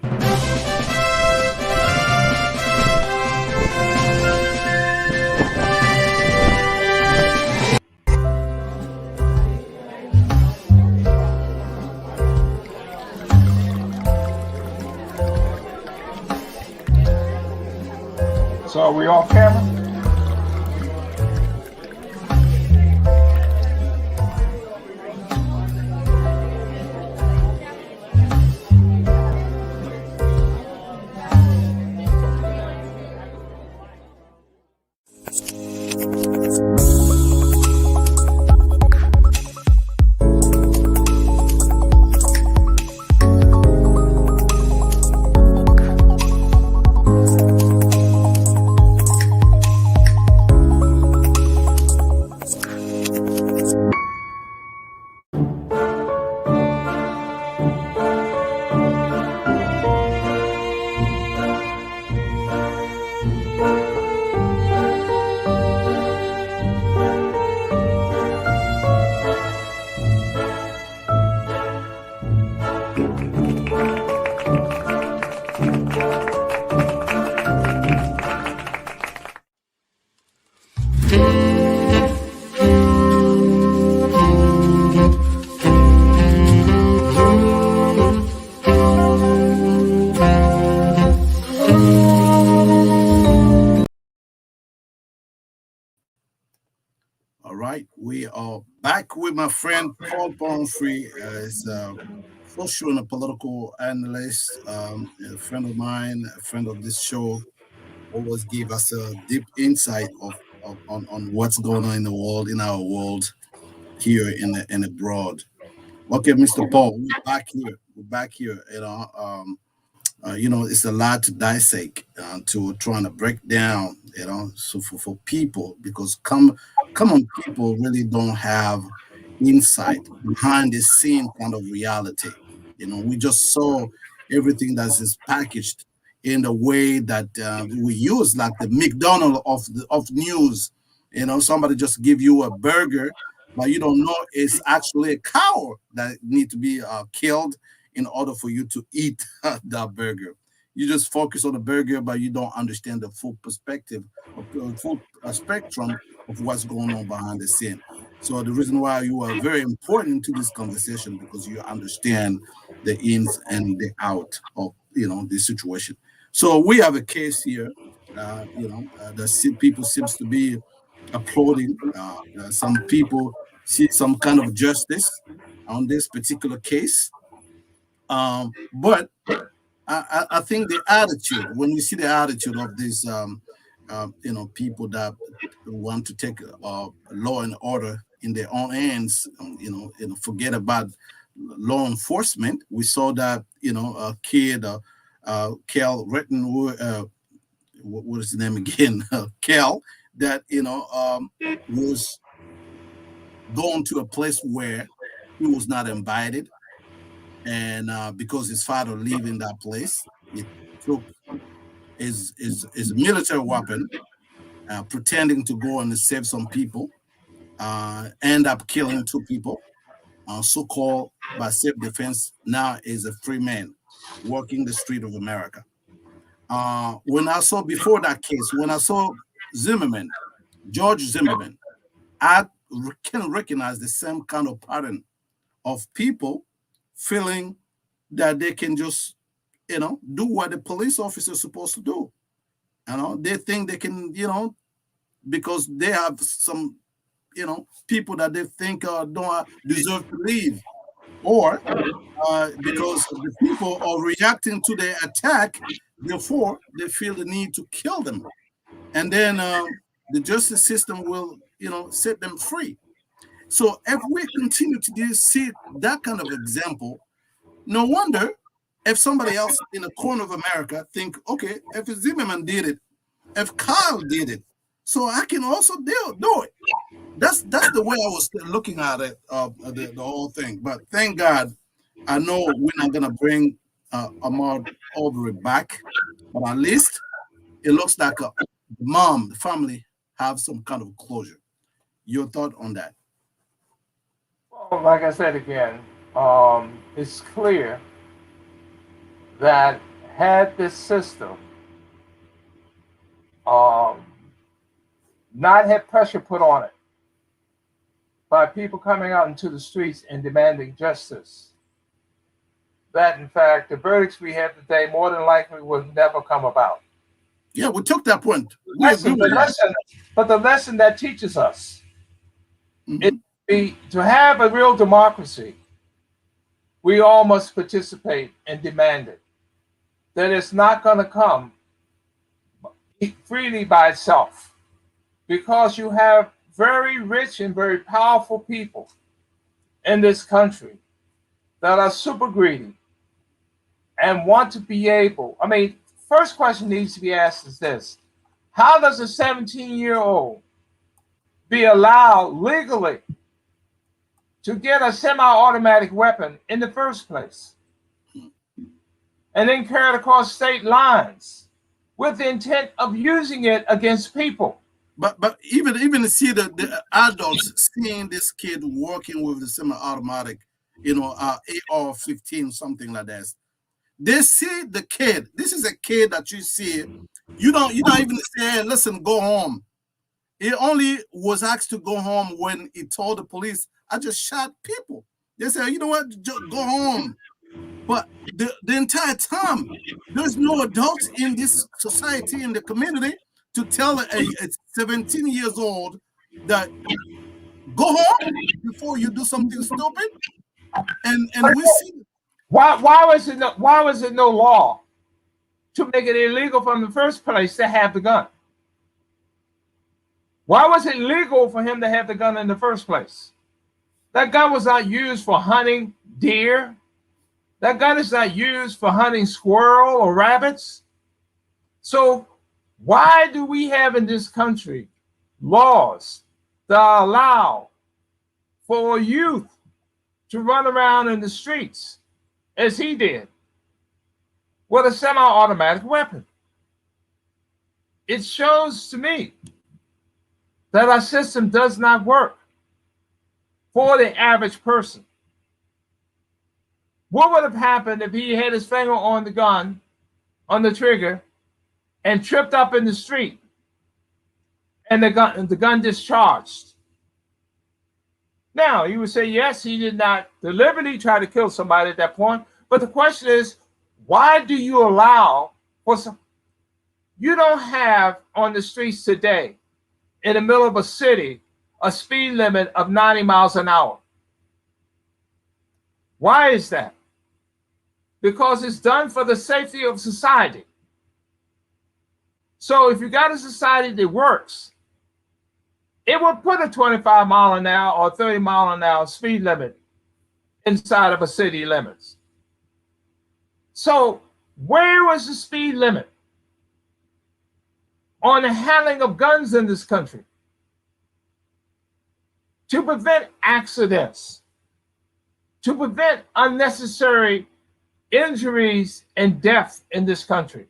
So are we off camera? All right, we are back with my friend Paul Pomfrey, is a social and a political analyst, a friend of mine, a friend of this show. Always give us a deep insight on what's going on in the world, in our world, here in abroad. Okay, Mr. Paul, we're back here. We're back here. It's a lot to dissect, to trying to break down, so for people, because common people really don't have insight behind the scene kind of reality. We just saw everything that is packaged in the way that we use, like the McDonald of news. Somebody just give you a burger, but you don't know it's actually a cow that need to be killed in order for you to eat that burger. You just focus on the burger, but you don't understand the full perspective of full spectrum of what's going on behind the scene. So the reason why you are very important to this conversation, because you understand the ins and the out of the situation. So we have a case here. People seems to be applauding. Some people see some kind of justice on this particular case. But I think the attitude, when you see the attitude of these, people that want to take law and order in their own hands, forget about law enforcement. We saw that, a kid, Cal Rittenwood, what is his name again? Cal, that, was going to a place where he was not invited. And because his father lived in that place, he took his military weapon, pretending to go and save some people, end up killing 2 people, so-called by self-defense. Now is a free man walking the street of America. When I saw before that case, when I saw Zimmerman, George Zimmerman, I can recognize the same kind of pattern of people feeling that they can just, do what the police officer is supposed to do. They think they can, because they have some, people that they think don't deserve to leave, or because the people are reacting to the attack, therefore they feel the need to kill them, and then the justice system will, set them free. So if we continue to see that kind of example, no wonder if somebody else in the corner of America think, okay, if Zimmerman did it, if Kyle did it, so I can also do it. That's the way I was looking at it, the whole thing. But thank God, I know we're not gonna bring Ahmaud Arbery back, but at least it looks like the family have some kind of closure. Your thought on that? Well, like I said again, it's clear that had this system not had pressure put on it by people coming out into the streets and demanding justice, that in fact the verdicts we have today more than likely would never come about. Yeah, we took that point. But the lesson that teaches us Mhm. is to have a real democracy, we all must participate and demand it. That it's not going to come freely by itself, because you have very rich and very powerful people in this country that are super greedy and want to be able. I mean, first question needs to be asked is this: how does a 17-year-old be allowed legally to get a semi-automatic weapon in the first place, and then carry it across state lines with the intent of using it against people? But even to see the adults seeing this kid working with the semi-automatic, AR-15, something like that, they see the kid. This is a kid that you see. You don't even say, hey, listen, go home. He only was asked to go home when he told the police, I just shot people. They said, you know what, just go home. But the entire time, there's no adults in this society, in the community, to tell a 17 years old that go home before you do something stupid. And we see why was it no law to make it illegal from the first place to have the gun? Why was it legal for him to have the gun in the first place? That gun was not used for hunting deer. That gun is not used for hunting squirrel or rabbits. So why do we have in this country laws that allow for youth to run around in the streets as he did with a semi-automatic weapon? It shows to me that our system does not work for the average person. What would have happened if he had his finger on the gun, on the trigger, and tripped up in the street and the gun discharged? Now, you would say, yes, he did not deliberately try to kill somebody at that point. But the question is, why do you allow for some? You don't have on the streets today, in the middle of a city, a speed limit of 90 miles an hour. Why is that? Because it's done for the safety of society. So if you got a society that works, it will put a 25 mile an hour or 30 mile an hour speed limit inside of a city limits. So where was the speed limit on the handling of guns in this country to prevent accidents, to prevent unnecessary injuries and death in this country?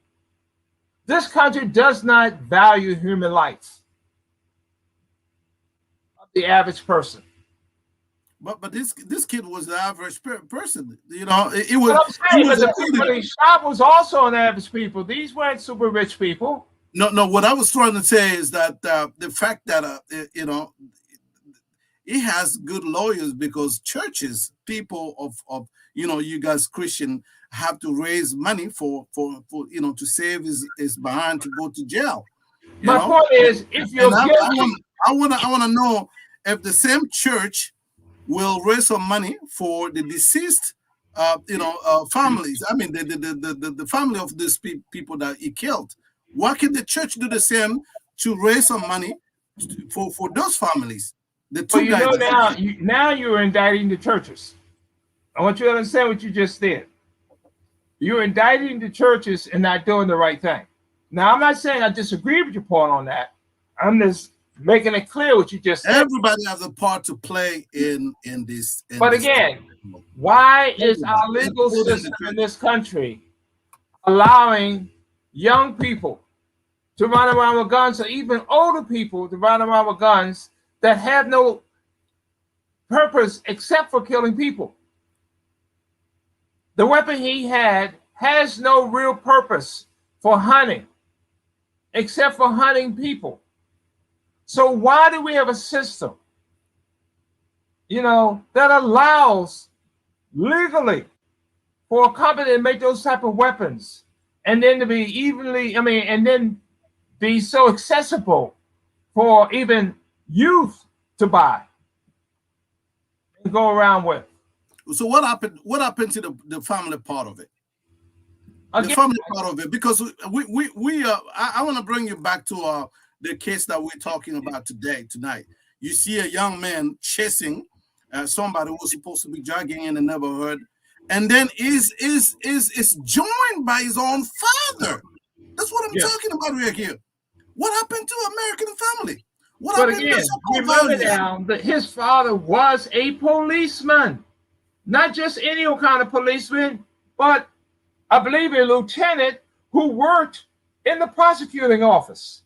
This country does not value human life of the average person. But this kid was the average person. You know, it was. But I'm saying, but the people he shot was also an average people. These weren't super rich people. No. What I was trying to say is that the fact that you know, he has good lawyers, because churches, people of you know, you guys Christian, have to raise money for you know, to save his behind to go to jail. My point is, if you're guilty, I want to know if the same church will raise some money for the deceased, you know, families. I mean, the family of these people that he killed. Why can the church do the same to raise some money for those families? The two you guys. know, now you're indicting the churches. I want you to understand what you just did. You're indicting the churches and not doing the right thing. Now, I'm not saying I disagree with your point on that. I'm just making it clear what you just said. Everybody has a part to play in this. But again, why is our legal system in this country allowing young people to run around with guns, or even older people to run around with guns that have no purpose except for killing people? The weapon he had has no real purpose for hunting except for hunting people. So why do we have a system, you know, that allows legally for a company to make those type of weapons, and then to be evenly, I mean, and then be so accessible for even youth to buy and go around with? So what happened? What happened to the family part of it? Again, the family part of it, because I want to bring you back to the case that we're talking about tonight. You see a young man chasing somebody who was supposed to be jogging in the neighborhood, and then is joined by his own father. That's what I'm talking about right here. What happened to American family? But again, remember now that his father was a policeman, not just any kind of policeman, but I believe a lieutenant who worked in the prosecuting office.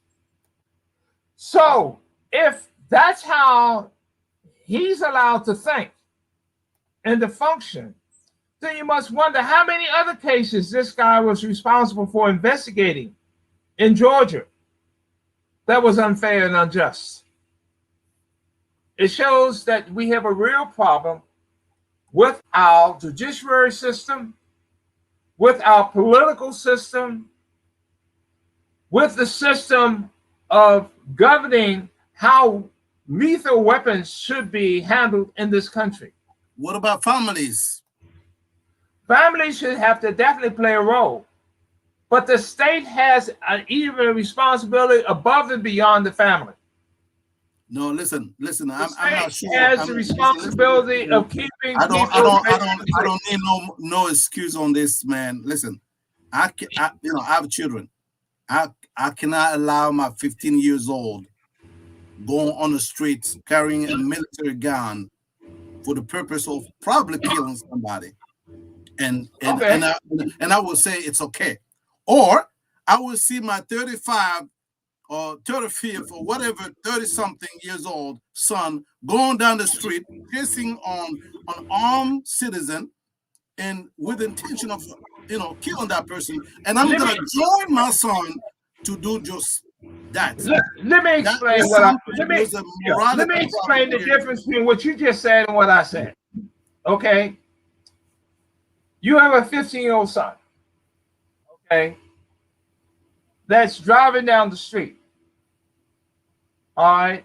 So if that's how he's allowed to think and to function, then you must wonder how many other cases this guy was responsible for investigating in Georgia that was unfair and unjust. It shows that we have a real problem with our judiciary system, with our political system, with the system of governing how lethal weapons should be handled in this country. What about families? Families should have to definitely play a role, but the state has an even responsibility above and beyond the family. No, listen. I'm not sure. Has the responsibility of keeping I people. don't need no excuse on this, man. Listen, I have children. I cannot allow my 15 years old going on the streets carrying a military gun for the purpose of probably killing somebody. And I will say it's okay. Or I will see my 35 or 35th or whatever 30-something years old son going down the street pissing on an armed citizen and with intention of killing that person, and I'm gonna join my son to do just that. Let me explain let me explain the difference between what you just said and what I said. Okay, you have a 15-year-old son, okay, that's driving down the street. All right,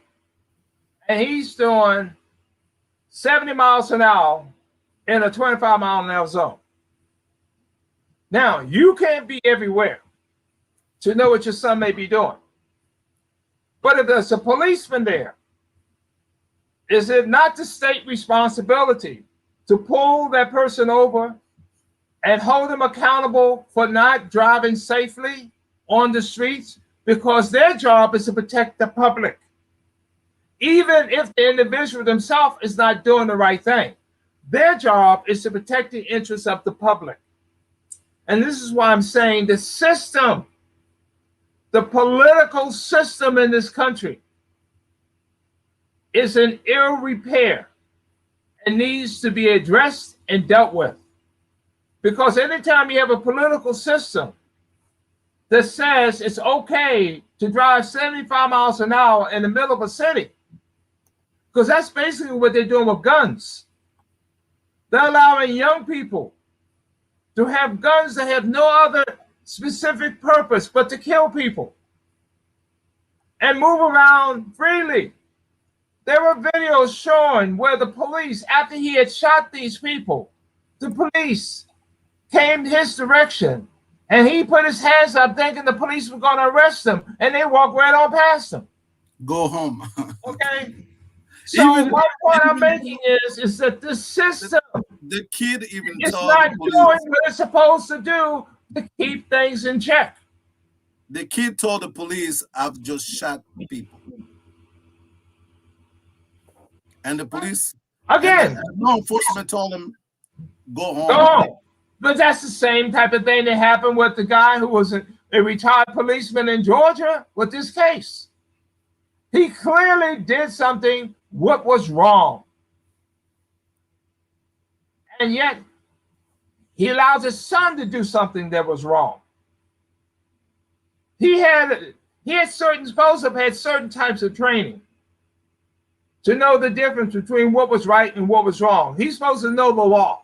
and he's doing 70 miles an hour in a 25-mile-an-hour zone. Now, you can't be everywhere to know what your son may be doing. But if there's a policeman there, is it not the state responsibility to pull that person over and hold them accountable for not driving safely on the streets? Because their job is to protect the public, even if the individual themselves is not doing the right thing. Their job is to protect the interests of the public. And this is why I'm saying the system, the political system in this country is in ill repair and needs to be addressed and dealt with. Because anytime you have a political system that says it's okay to drive 75 miles an hour in the middle of a city, because that's basically what they're doing with guns. They're allowing young people to have guns that have no other specific purpose but to kill people and move around freely. There were videos showing where the police, after he had shot these people, the police came his direction and he put his hands up thinking the police were going to arrest him, and they walked right on past him. Go home. Okay? So my point I'm making is that the system the kid even is told not the police, doing what it's supposed to do to keep things in check. The kid told the police, "I've just shot people," and the police Again, law enforcement told him, "Go home." go home. But that's the same type of thing that happened with the guy who was a retired policeman in Georgia with this case. He clearly did something what was wrong. And yet, he allows his son to do something that was wrong. He had supposed to have had certain types of training to know the difference between what was right and what was wrong. He's supposed to know the law.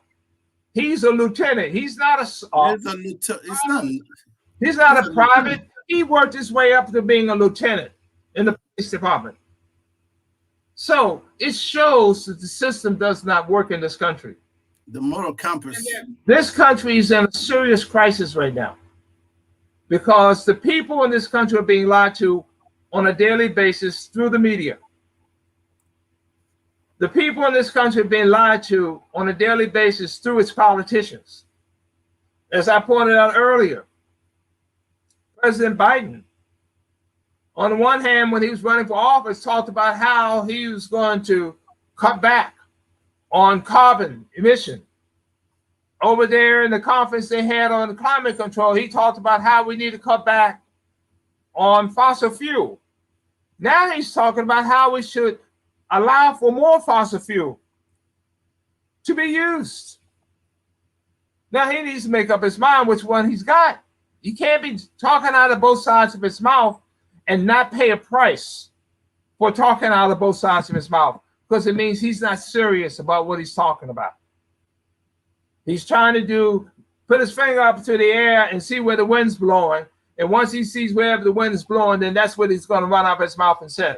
He's a lieutenant. He's not he's not a private. He worked his way up to being a lieutenant in the police department. So it shows that the system does not work in this country. The moral compass. This country is in a serious crisis right now because the people in this country are being lied to on a daily basis through the media. The people in this country are being lied to on a daily basis through its politicians. As I pointed out earlier, President Biden, on the one hand, when he was running for office, talked about how he was going to cut back on carbon emission. Over there in the conference they had on climate control, he talked about how we need to cut back on fossil fuel. Now he's talking about how we should allow for more fossil fuel to be used. Now he needs to make up his mind which one he's got. He can't be talking out of both sides of his mouth and not pay a price for talking out of both sides of his mouth, because it means he's not serious about what he's talking about. He's trying to put his finger up to the air and see where the wind's blowing. And once he sees wherever the wind is blowing, then that's what he's going to run out of his mouth and say.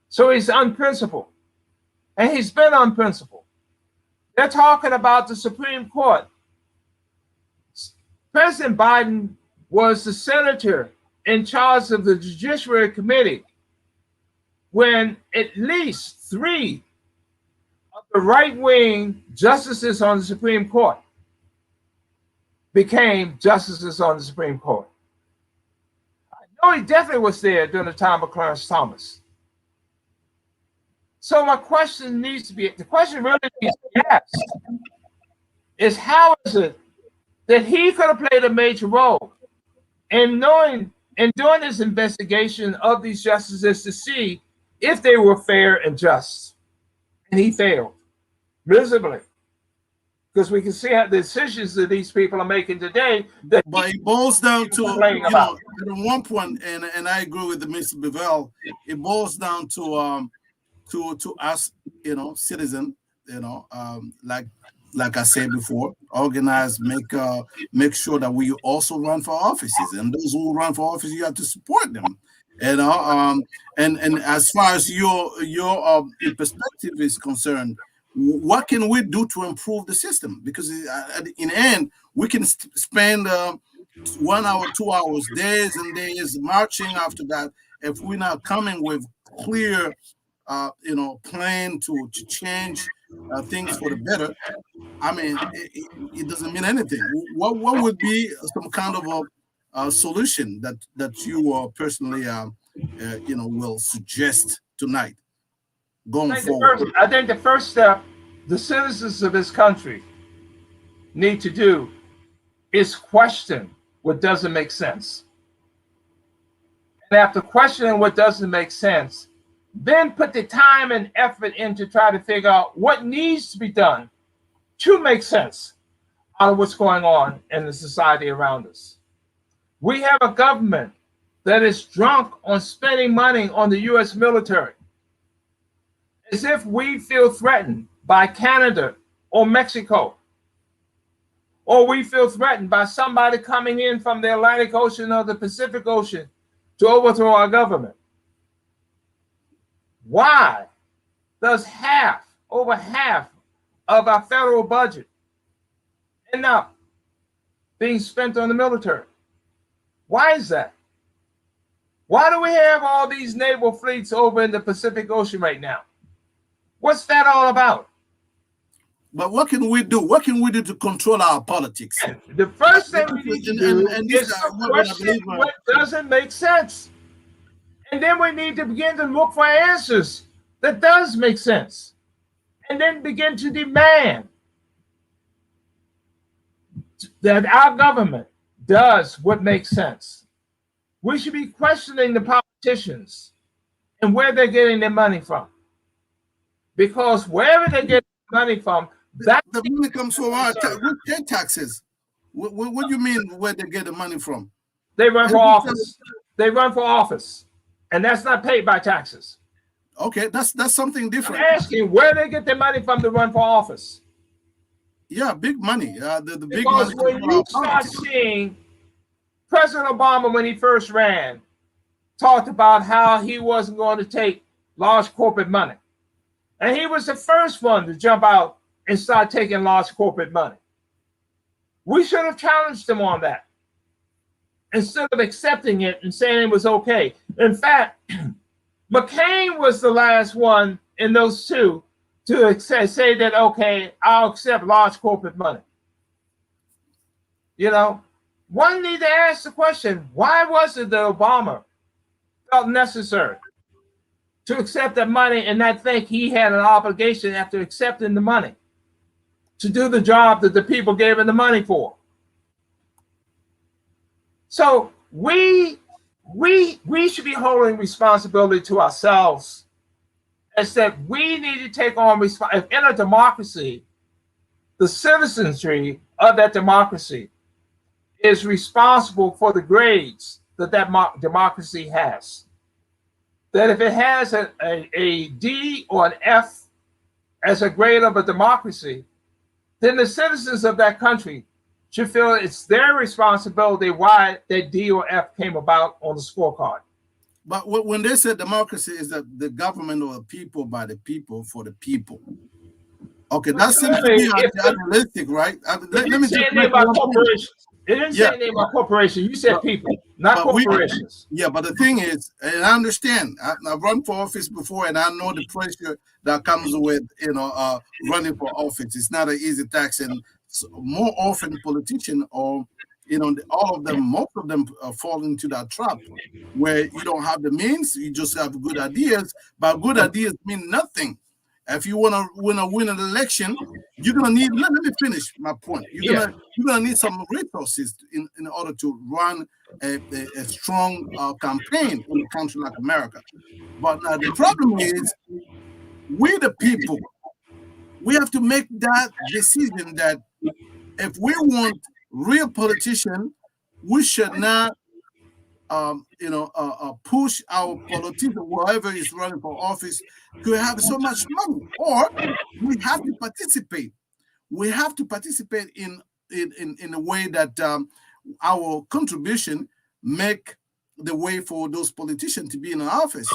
So he's unprincipled. And he's been unprincipled. They're talking about the Supreme Court. President Biden was the senator in charge of the Judiciary Committee when at least 3 of the right-wing justices on the Supreme Court became justices on the Supreme Court. I know he definitely was there during the time of Clarence Thomas. So my question the question really needs to be asked is, how is it that he could have played a major role in doing this investigation of these justices to see if they were fair and just? And he failed miserably, because we can see how the decisions that these people are making today. But it boils down to, at one point, and I agree with Mr. Bevell, it boils down to us, citizen, like I said before, organize, make sure that we also run for offices, and those who run for office, you have to support them. And as far as your perspective is concerned, what can we do to improve the system? Because in the end, we can spend 1 hour, 2 hours, days and days marching after that. If we're not coming with clear, plan to change things for the better, I mean, it doesn't mean anything. What would be some kind of a solution that you personally, will suggest tonight going forward? I think the first step the citizens of this country need to do is question what doesn't make sense. And after questioning what doesn't make sense, then put the time and effort in to try to figure out what needs to be done to make sense out of what's going on in the society around us. We have a government that is drunk on spending money on the U.S. military, as if we feel threatened by Canada or Mexico, or we feel threatened by somebody coming in from the Atlantic Ocean or the Pacific Ocean to overthrow our government. Why does over half of our federal budget end up being spent on the military? Why is that? Why do we have all these naval fleets over in the Pacific Ocean right now? What's that all about? But what can we do? What can we do to control our politics? The first thing we need to do is to question what doesn't make sense. And then we need to begin to look for answers that does make sense. And then begin to demand that our government does what makes sense. We should be questioning the politicians and where they're getting their money from. Because wherever they get money from, the money comes from our taxes. What do you mean where they get the money from? They run for office. They run for office. And that's not paid by taxes. Okay, that's something different. I'm asking where they get their money from to run for office. Yeah, big money. The big because money. When you start seeing President Obama, when he first ran, talked about how he wasn't going to take large corporate money. And he was the first one to jump out and start taking large corporate money. We should have challenged him on that instead of accepting it and saying it was okay. In fact, McCain was the last one in those two to say that, okay, I'll accept large corporate money. One need to ask the question, why was it that Obama felt necessary to accept that money and not think he had an obligation after accepting the money to do the job that the people gave him the money for? So we should be holding responsibility to ourselves, as that we need to take on responsibility. In a democracy, the citizenry of that democracy is responsible for the grades that democracy has. that if it has a D or an F as a grade of a democracy, then the citizens of that country should feel it's their responsibility why that D or F came about on the scorecard. But when they say democracy is that the government or the people by the people for the people. Okay, that seems to be idealistic, right? Let me just say about corporations. It didn't say anything about corporations. You said people, not corporations. But the thing is, and I understand. I've run for office before, and I know the pressure that comes with running for office. It's not an easy task, and more often politicians or all of them, most of them fall into that trap where you don't have the means, you just have good ideas, but good ideas mean nothing. If you want to win an election, you're gonna need. Let me finish my point. You're gonna need some resources in order to run a strong campaign in a country like America. But now the problem is, we the people, we have to make that decision that if we want real politicians, we should not push our politician, whoever is running for office, to have so much money, or we have to participate. We have to participate in a way that our contribution make the way for those politicians to be in office.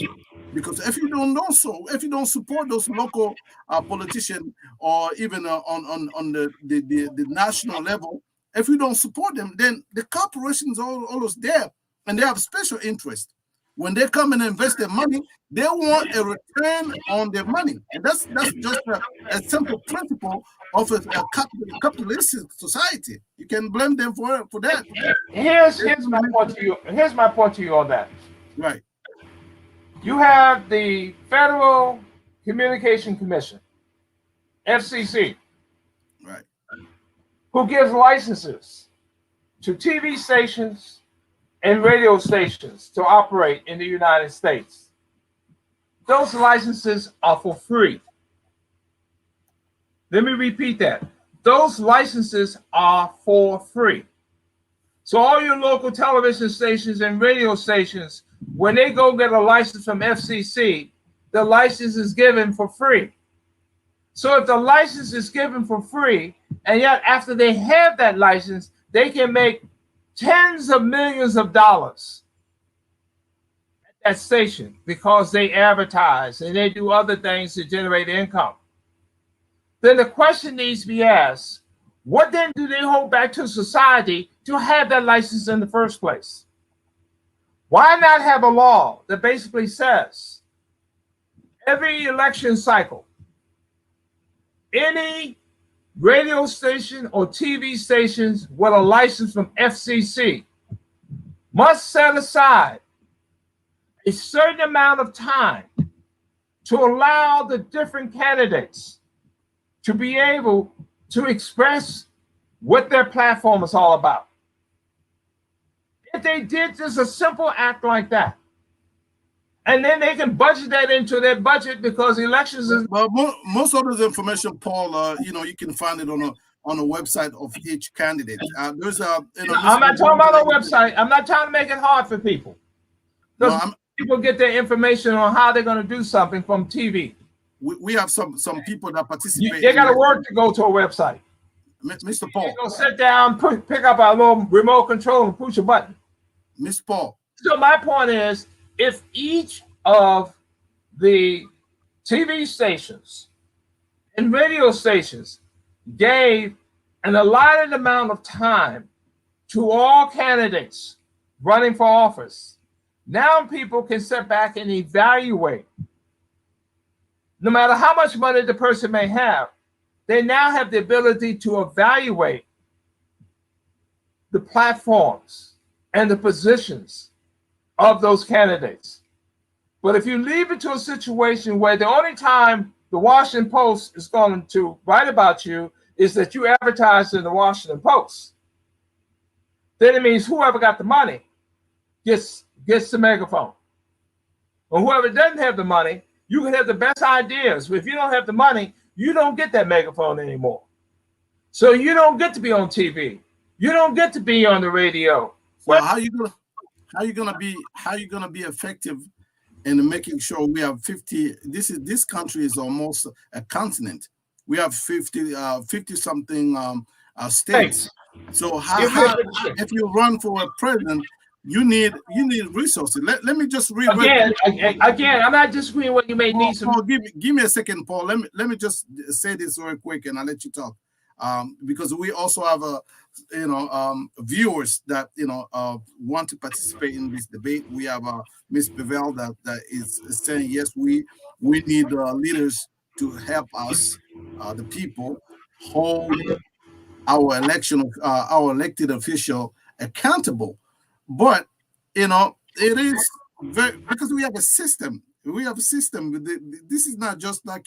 Because if you don't support those local politicians, or even on the national level, if you don't support them, then the corporations are always there. And they have special interest. When they come and invest their money, they want a return on their money. And that's just a simple principle of a capitalistic society. You can blame them for that. Here's my point to you. Here's my point to you on that. Right. You have the Federal Communication Commission, FCC, right, who gives licenses to TV stations and radio stations to operate in the United States. Those licenses are for free. Let me repeat that. Those licenses are for free. So all your local television stations and radio stations, when they go get a license from FCC, the license is given for free. So if the license is given for free, and yet after they have that license, they can make tens of millions of dollars at that station because they advertise and they do other things to generate income, then the question needs to be asked, what then do they hold back to society to have that license in the first place? Why not have a law that basically says every election cycle, any radio station or TV stations with a license from FCC must set aside a certain amount of time to allow the different candidates to be able to express what their platform is all about. If they did just a simple act like that, and then they can budget that into their budget because elections is. Well, most of this information, Paul, you can find it on a website of each candidate. There's a. I'm not talking about a website. I'm not trying to make it hard for people. People get their information on how they're going to do something from TV. We have some people that participate. They got to work to go to a website. Mr. Paul. You're going to sit down, pick up a little remote control and push a button. Mr. Paul. So my point is, if each of the TV stations and radio stations gave an allotted amount of time to all candidates running for office, now people can sit back and evaluate. No matter how much money the person may have, they now have the ability to evaluate the platforms and the positions of those candidates. But if you leave it to a situation where the only time the Washington Post is going to write about you is that you advertise in the Washington Post, then it means whoever got the money gets the megaphone. Or whoever doesn't have the money, you can have the best ideas, but if you don't have the money, you don't get that megaphone anymore. So you don't get to be on TV. You don't get to be on the radio. Well, how you gonna be effective and making sure we have 50. This country is almost a continent. We have 50 something states. So if you run for a president, you need resources. Let me just read again. I'm not disagreeing what you may need some. Give me a second, Paul. Let me just say this very quick, and I'll let you talk. Because we also have viewers that want to participate in this debate. We have Ms. Bevel that is saying yes, we need leaders to help us, the people, hold our our elected official accountable. But it is very, because we have a system. We have a system. This is not just like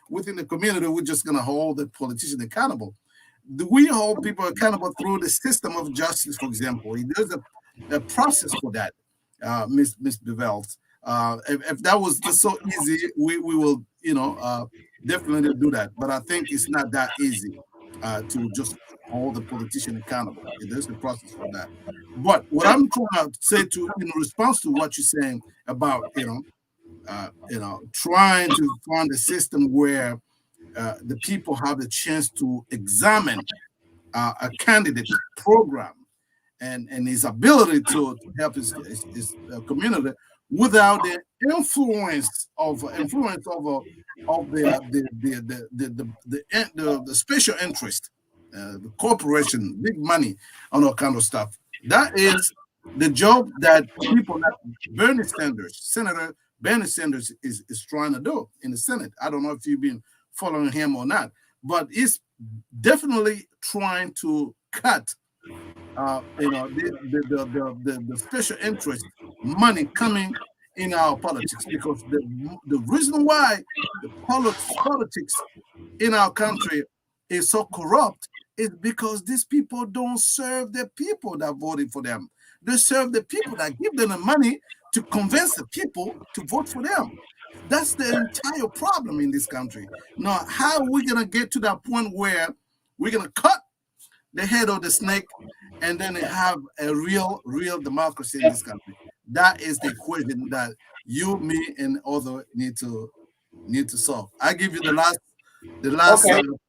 within the community. We're just going to hold the politician accountable. We hold people accountable through the system of justice. For example, there's a process for that, Miss Bevels. If that was just so easy, we will definitely do that. But I think it's not that easy to just hold the politician accountable. There's a process for that. But what I'm trying to say in response to what you're saying about trying to find a system where the people have the chance to examine a candidate program and his ability to help his community without the influence of the special interest, the corporation, big money, and all kind of stuff. That is the job that Senator Bernie Sanders is trying to do in the Senate. I don't know if you've been following him or not, but he's definitely trying to cut the special interest money coming in our politics, because the reason why the politics in our country is so corrupt is because these people don't serve the people that voted for them. They serve the people that give them the money to convince the people to vote for them. That's the entire problem in this country. Now, how are we going to get to that point where we're going to cut the head of the snake and then have a real democracy in this country? That is the equation that you, me, and others need to solve. I give you the last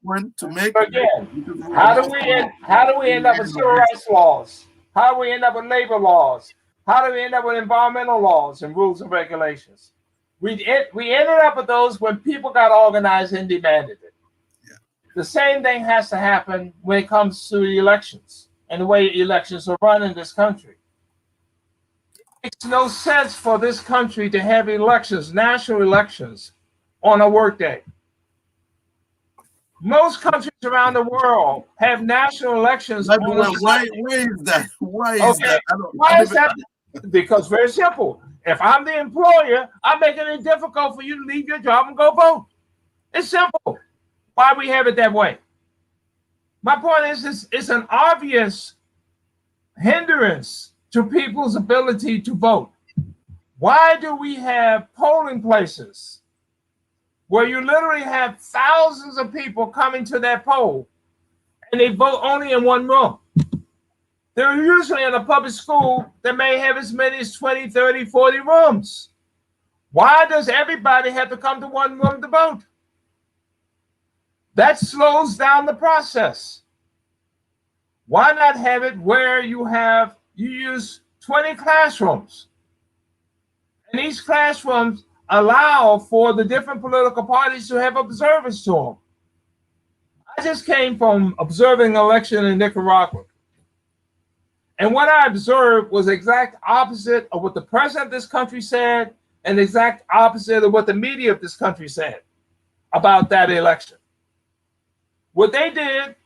point to make. Again, how do we end up with civil rights laws? How do we end up with labor laws? How do we end up with environmental laws and rules and regulations? We ended up with those when people got organized and demanded it. Yeah. The same thing has to happen when it comes to the elections and the way elections are run in this country. It makes no sense for this country to have elections, national elections, on a workday. Most countries around the world have national elections. Why is that? Why is that? Because very simple. If I'm the employer, I'm making it difficult for you to leave your job and go vote. It's simple. Why we have it that way? My point is, it's an obvious hindrance to people's ability to vote. Why do we have polling places where you literally have thousands of people coming to that poll and they vote only in one room? They're usually in a public school that may have as many as 20, 30, 40 rooms. Why does everybody have to come to one room to vote? That slows down the process. Why not have it where you use 20 classrooms? And these classrooms allow for the different political parties to have observers to them. I just came from observing an election in Nicaragua. And what I observed was the exact opposite of what the president of this country said and the exact opposite of what the media of this country said about that election. What they did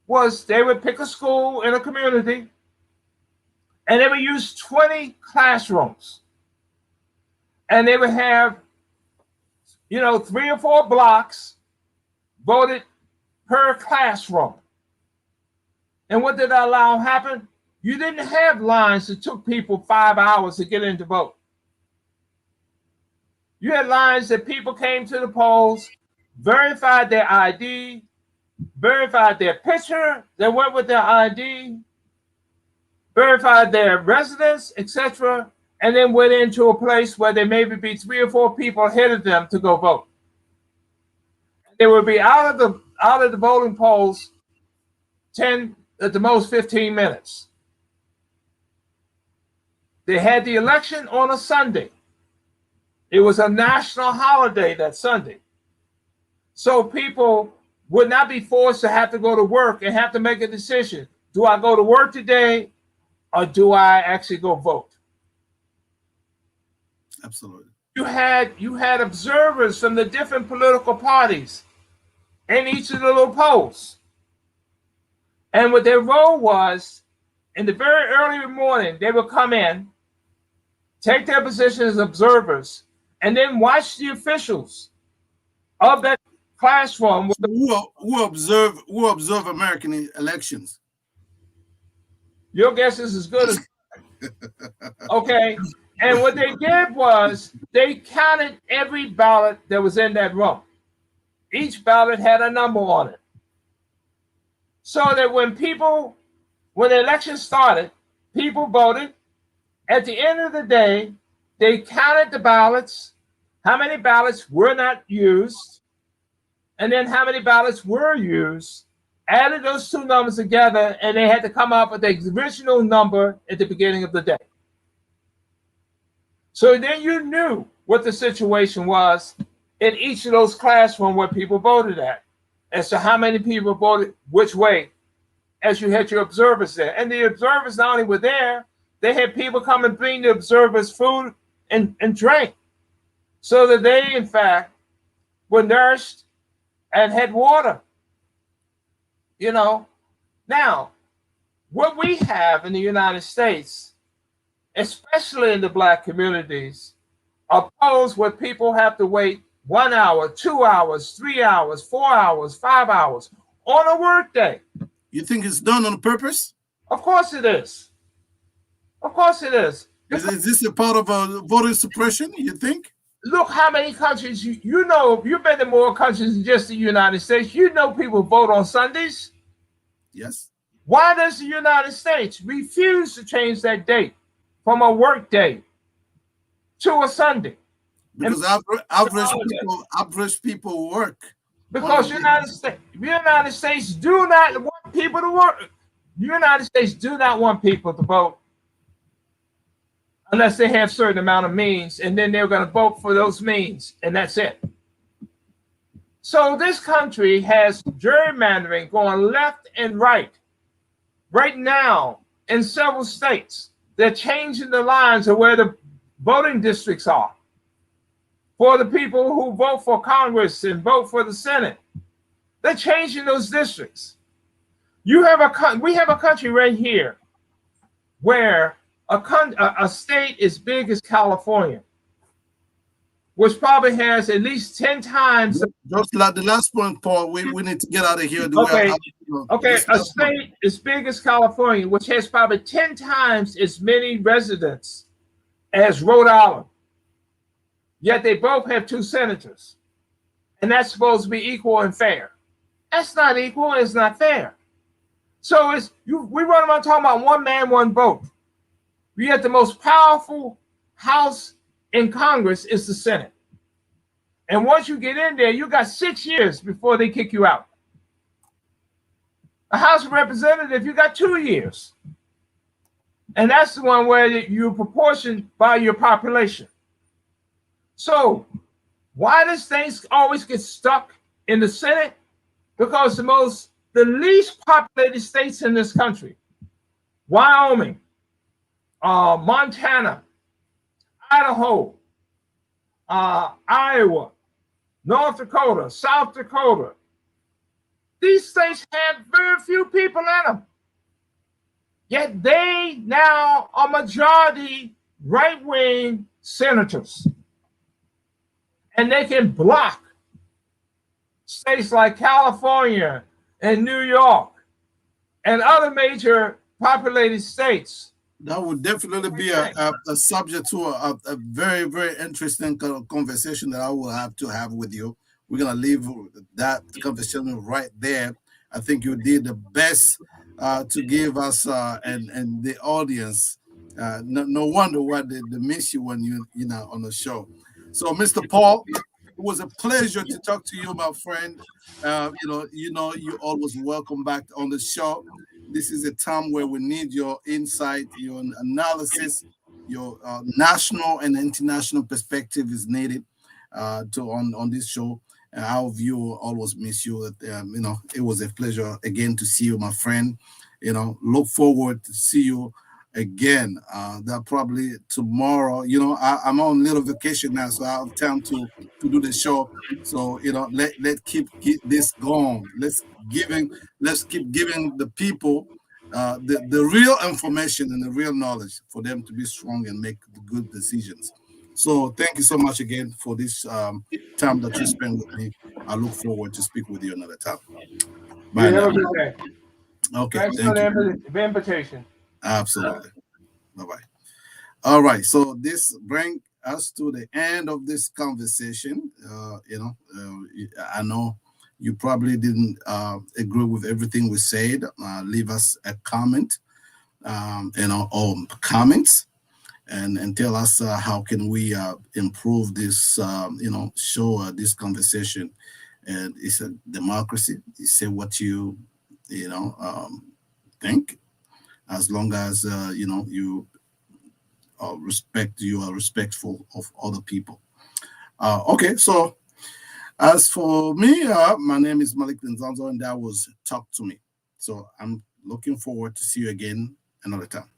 was they would pick a school in a community and they would use 20 classrooms. And they would have, 3 or 4 blocks voted per classroom. And what did that allow happen? You didn't have lines that took people 5 hours to get in to vote. You had lines that people came to the polls, verified their ID, verified their picture that went with their ID, verified their residence, etc., and then went into a place where there maybe be 3 or 4 people ahead of them to go vote. They would be out of the voting polls 10 at the most 15 minutes. They had the election on a Sunday. It was a national holiday that Sunday. So people would not be forced to have to go to work and have to make a decision. Do I go to work today or do I actually go vote? Absolutely. You had observers from the different political parties in each of the little polls. And what their role was, in the very early morning, they would come in, take their position as observers, and then watch the officials of that classroom. Who observe American elections? Your guess is as good as okay. And what they did was they counted every ballot that was in that room. Each ballot had a number on it. So that when the election started, people voted. At the end of the day, they counted the ballots, how many ballots were not used, and then how many ballots were used, added those two numbers together, and they had to come up with the original number at the beginning of the day. So then you knew what the situation was in each of those classrooms where people voted at, as to how many people voted which way, as you had your observers there. And the observers not only were there, they had people come and bring the observers food and drink, so that they, in fact, were nourished and had water. Now, what we have in the United States, especially in the Black communities, are polls where people have to wait 1 hour, 2 hours, 3 hours, 4 hours, 5 hours on a work day. You think it's done on purpose? Of course it is. Of course it is. Is this a part of voter suppression, you think? Look how many countries, you've been in more countries than just the United States. You know people vote on Sundays. Yes. Why does the United States refuse to change that date from a work day to a Sunday? Because average people work. Because the United States do not want people to work. The United States do not want people to vote unless they have a certain amount of means, and then they're going to vote for those means, and that's it. So this country has gerrymandering going left and right. Right now, in several states, they're changing the lines of where the voting districts are for the people who vote for Congress and vote for the Senate. They're changing those districts. We have a country right here where a state as big as California, which probably has at least 10 times. Just like the last point, Paul, we need to get out of here. Okay, a state as big as California, which has probably 10 times as many residents as Rhode Island. Yet they both have 2 senators. And that's supposed to be equal and fair. That's not equal, it's not fair. So we run around talking about one man, one vote. Yet the most powerful house in Congress is the Senate. And once you get in there, you got 6 years before they kick you out. A House of Representatives, you got 2 years. And that's the one where you're proportioned by your population. So why does things always get stuck in the Senate? Because the least populated states in this country, Wyoming, Montana, Idaho, Iowa, North Dakota, South Dakota, these states have very few people in them. Yet they now are majority right-wing senators. And they can block states like California and New York and other major populated states. That would definitely be a subject to a very, very interesting conversation that I will have to have with you. We're going to leave that conversation right there. I think you did the best to give us and the audience No wonder why they miss you when you're not on the show. So, Mr. Paul, it was a pleasure to talk to you, my friend. You always welcome back on the show. This is a time where we need your insight, your analysis, your national and international perspective is needed on this show. Our view will always miss you. It was a pleasure again to see you, my friend. Look forward to see you again. That probably tomorrow. I'm on little vacation now, so I have time to do the show. So let keep this going. Let's keep giving the people the real information and the real knowledge for them to be strong and make good decisions. So thank you so much again for this time that you spend with me. I look forward to speak with you another time. Bye You have now. a good day. Okay, Thanks thank for you. the invitation. Absolutely. Bye-bye. All right, so this brings us to the end of this conversation. I know you probably didn't agree with everything we said. Leave us a comment, or comments, and tell us how can we improve this, show this conversation. And it's a democracy. You say what you think, as long as you you are respectful of other people. Okay, so as for me, my name is Malik Nzanzo, and that was Talk to Me. So I'm looking forward to see you again another time.